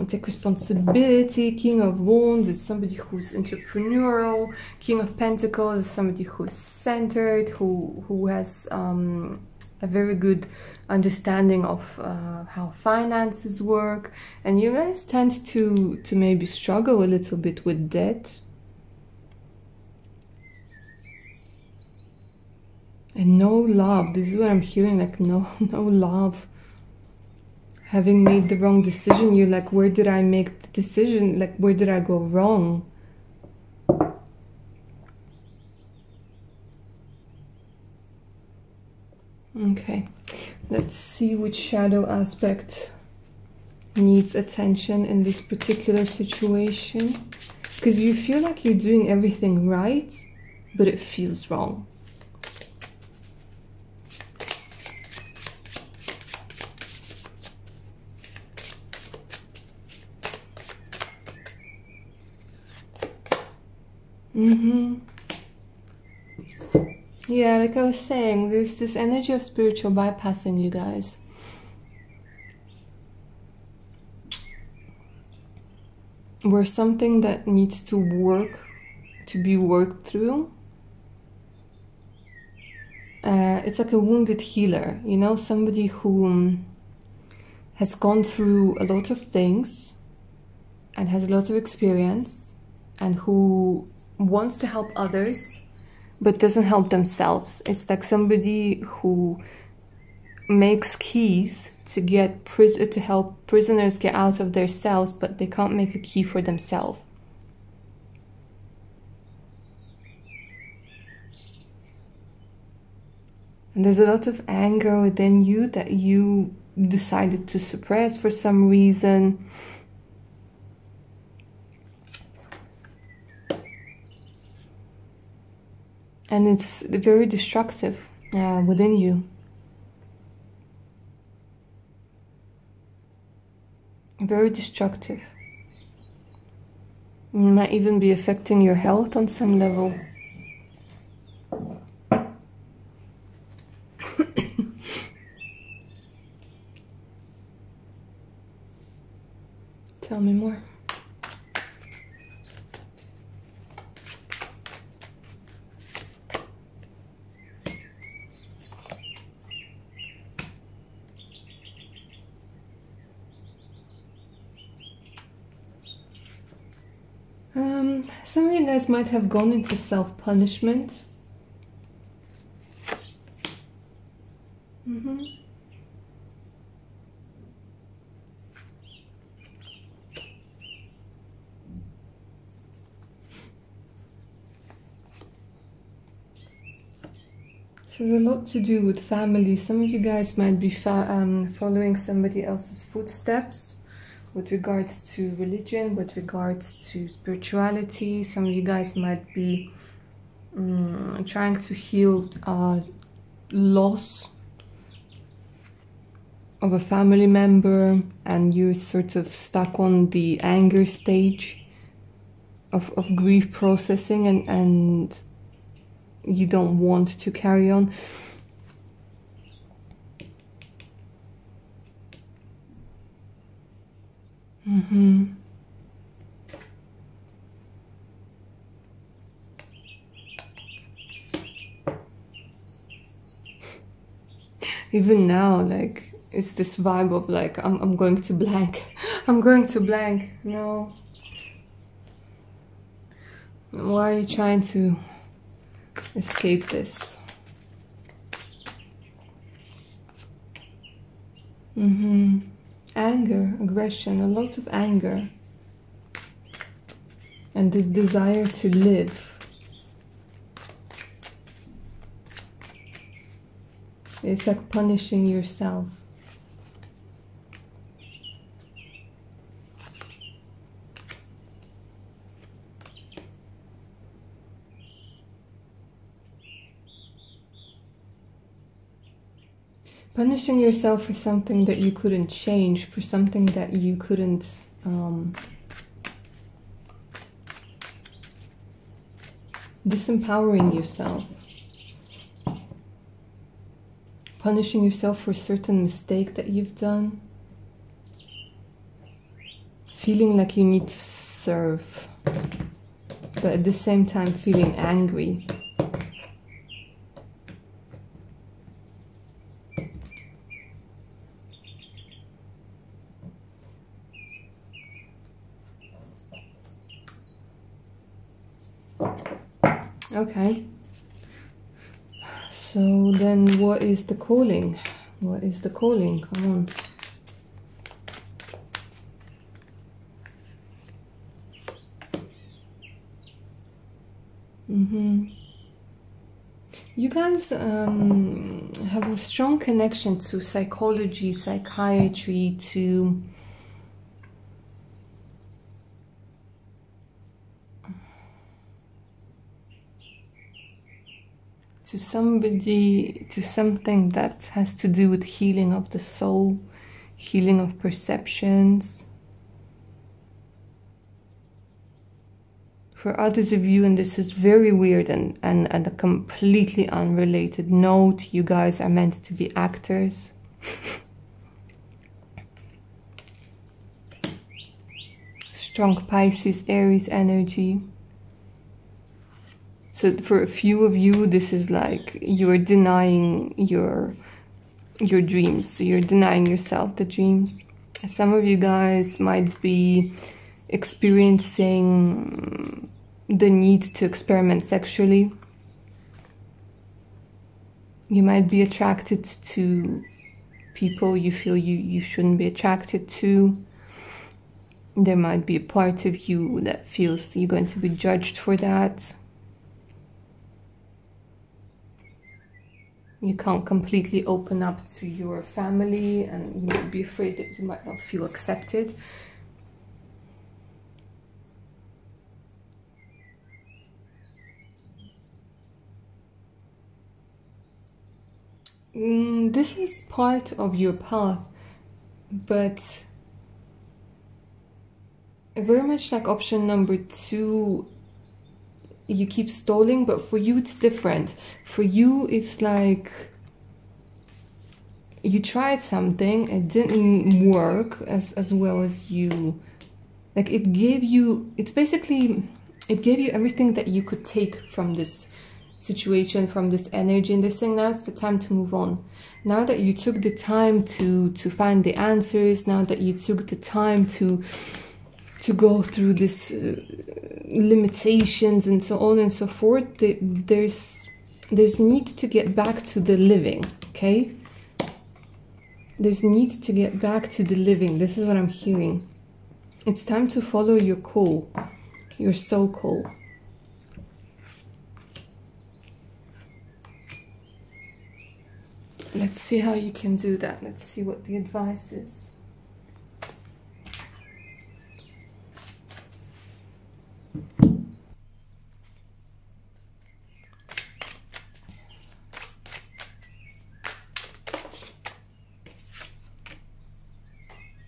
take responsibility. King of Wands is somebody who's entrepreneurial. King of Pentacles is somebody who's centered, who has a very good understanding of how finances work. And you guys tend to maybe struggle a little bit with debt. And no love. This is what I'm hearing, like no love. Having made the wrong decision, you're like, where did I make the decision? Like, where did I go wrong? Okay, let's see which shadow aspect needs attention in this particular situation. Because you feel like you're doing everything right, but it feels wrong. Yeah, like I was saying, there's this energy of spiritual bypassing, you guys. Where something that needs to be worked through. It's like a wounded healer, you know, somebody who has gone through a lot of things and has a lot of experience and who wants to help others but doesn't help themselves. It's like somebody who makes keys to help prisoners get out of their cells, but they can't make a key for themselves. And there's a lot of anger within you that you decided to suppress for some reason. And it's very destructive within you. Very destructive. It might even be affecting your health on some level. Tell me more. Some of you guys might have gone into self-punishment. So there's a lot to do with family. Some of you guys might be following somebody else's footsteps with regards to religion, with regards to spirituality. Some of you guys might be trying to heal loss of a family member, and you're sort of stuck on the anger stage of grief processing, and you don't want to carry on. Even now, like, it's this vibe of like, I'm going to blank. I'm going to blank. No. Why are you trying to escape this? Anger, aggression, a lot of anger. And this desire to live. It's like punishing yourself. Punishing yourself for something that you couldn't change, for something that you couldn't disempowering yourself. Punishing yourself for a certain mistake that you've done. Feeling like you need to serve, but at the same time feeling angry. Okay. So then what is the calling? What is the calling? Come on. You guys have a strong connection to psychology, psychiatry, to somebody, to something that has to do with healing of the soul, healing of perceptions. For others of you, and this is very weird and a completely unrelated note, you guys are meant to be actors. Strong Pisces, Aries energy. So for a few of you, this is like you're denying your dreams. So you're denying yourself the dreams. Some of you guys might be experiencing the need to experiment sexually. You might be attracted to people you feel you shouldn't be attracted to. There might be a part of you that feels you're going to be judged for that. You can't completely open up to your family, and you might be afraid that you might not feel accepted. This is part of your path, but very much like option number 2, you keep stalling, but for you it's different. For you it's like you tried something, it didn't work as well as you, like it gave you, it's basically, it gave you everything that you could take from this situation, from this energy, and this thing. Now it's the time to move on. Now that you took the time to find the answers, now that you took the time to go through this limitations and so on and so forth, there's need to get back to the living, okay? There's need to get back to the living. This is what I'm hearing. It's time to follow your call, your soul call. Let's see how you can do that. Let's see what the advice is.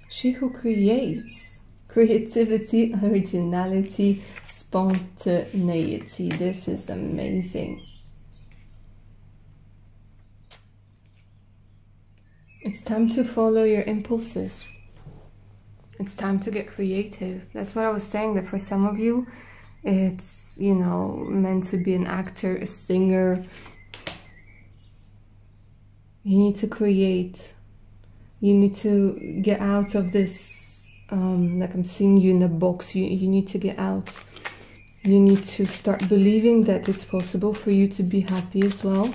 She who creates. Creativity, originality, spontaneity. This is amazing. It's time to follow your impulses. It's time to get creative. That's what I was saying, that for some of you, it's, you know, meant to be an actor, a singer. You need to create. You need to get out of this, like I'm seeing you in a box. You need to get out. You need to start believing that it's possible for you to be happy as well.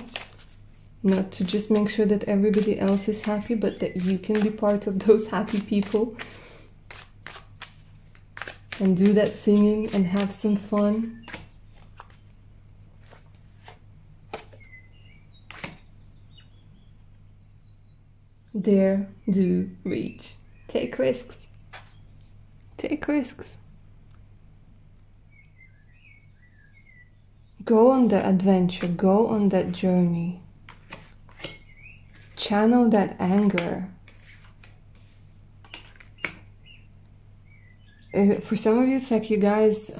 Not to just make sure that everybody else is happy, but that you can be part of those happy people. And do that singing and have some fun. Dare, do, reach. Take risks. Take risks. Go on the adventure. Go on that journey. Channel that anger. For some of you, it's like you guys,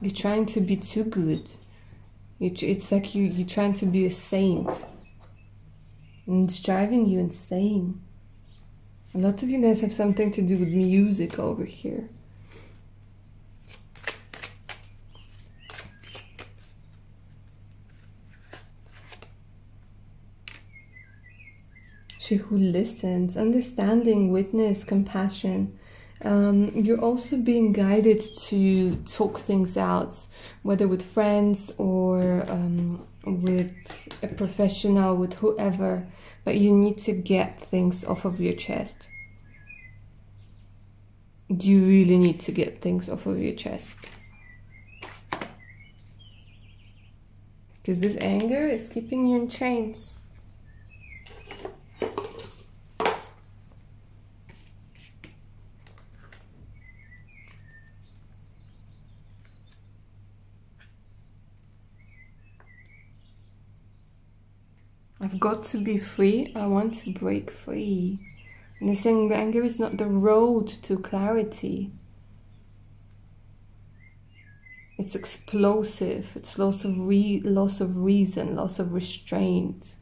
you're trying to be too good. It's like you're trying to be a saint. And it's driving you insane. A lot of you guys have something to do with music over here. She who listens, understanding, witness, compassion. You're also being guided to talk things out, whether with friends or with a professional, with whoever, but you need to get things off of your chest. You really need to get things off of your chest. Because this anger is keeping you in chains. I've got to be free. I want to break free. And they're saying anger is not the road to clarity. It's explosive. It's loss of reason, loss of restraint.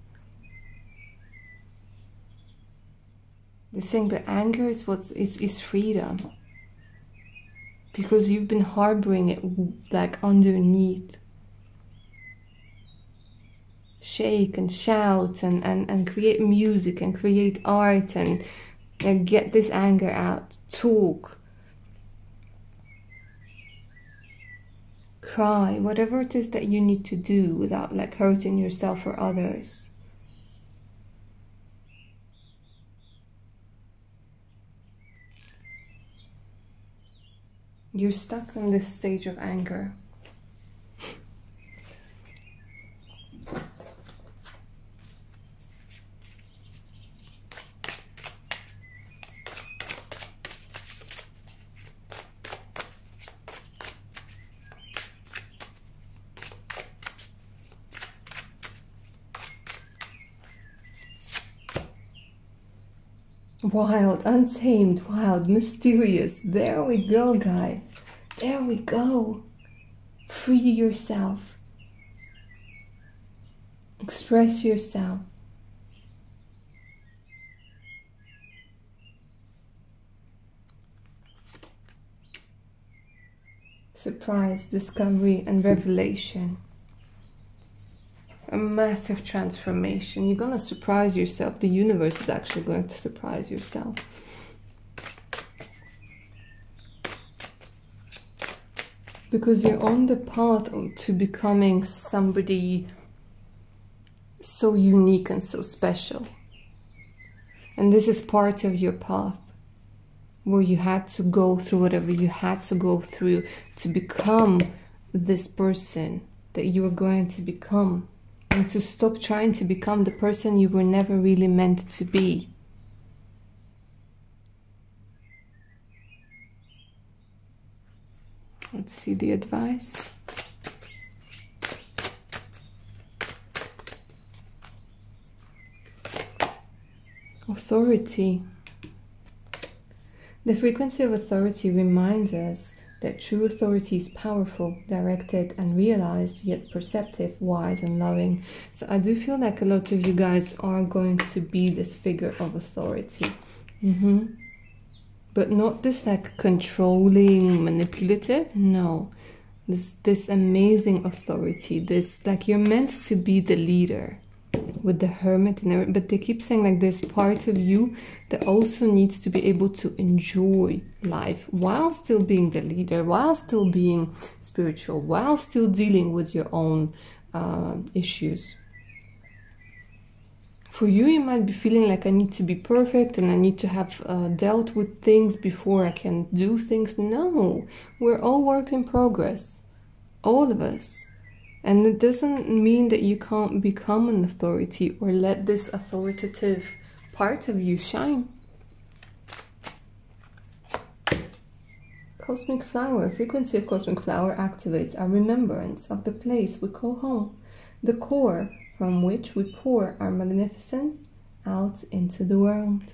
They're saying that anger is what is freedom. Because you've been harboring it like underneath. Shake and shout and create music and create art and get this anger out. Talk. Cry. Whatever it is that you need to do without like hurting yourself or others. You're stuck in this stage of anger. Wild, untamed, wild, mysterious. There we go, guys. There we go. Free yourself. Express yourself. Surprise, discovery, and revelation. A massive transformation. You're gonna surprise yourself. The universe is actually going to surprise yourself. Because you're on the path to becoming somebody so unique and so special. And this is part of your path, where you had to go through whatever you had to go through to become this person that you were going to become. And to stop trying to become the person you were never really meant to be. Let's see the advice. Authority. The frequency of authority reminds us that true authority is powerful, directed and realized, yet perceptive, wise and loving. So I do feel like a lot of you guys are going to be this figure of authority. But not this like controlling, manipulative. No. This amazing authority. This like you're meant to be the leader. With the hermit and everything, but they keep saying like there's part of you that also needs to be able to enjoy life while still being the leader, while still being spiritual, while still dealing with your own issues. For you, you might be feeling like I need to be perfect and I need to have dealt with things before I can do things. No, we're all work in progress, all of us. And it doesn't mean that you can't become an authority or let this authoritative part of you shine. Cosmic flower. Frequency of cosmic flower activates our remembrance of the place we call home, the core from which we pour our magnificence out into the world.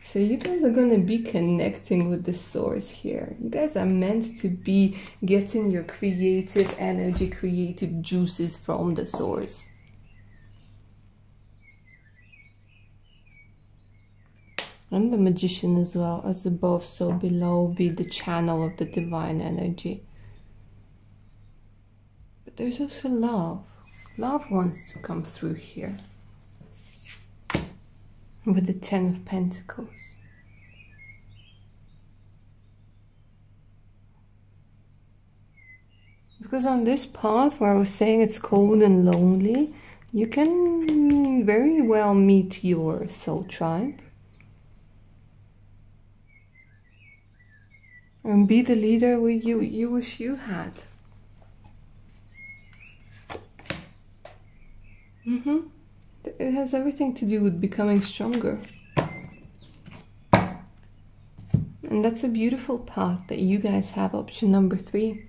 So you guys are going to be connecting with the source here. You guys are meant to be getting your creative energy, creative juices from the source. And the Magician as well. As above, so below. Be the channel of the divine energy. But there's also love. Love wants to come through here. With the 10 of Pentacles. Because on this path where I was saying it's cold and lonely, you can very well meet your soul tribe. And be the leader you wish you had. It has everything to do with becoming stronger. And that's a beautiful path that you guys have, option number 3.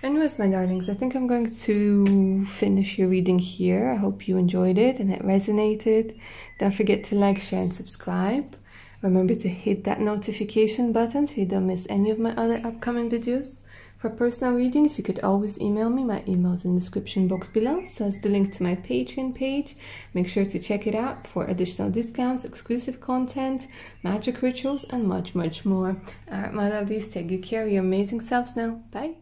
Anyways, my darlings, I think I'm going to finish your reading here. I hope you enjoyed it and it resonated. Don't forget to like, share, and subscribe. Remember to hit that notification button so you don't miss any of my other upcoming videos. For personal readings, you could always email me. My email is in the description box below, so as the link to my Patreon page. Make sure to check it out for additional discounts, exclusive content, magic rituals, and much, much more. Alright, my lovelies, take good care of your amazing selves now. Bye!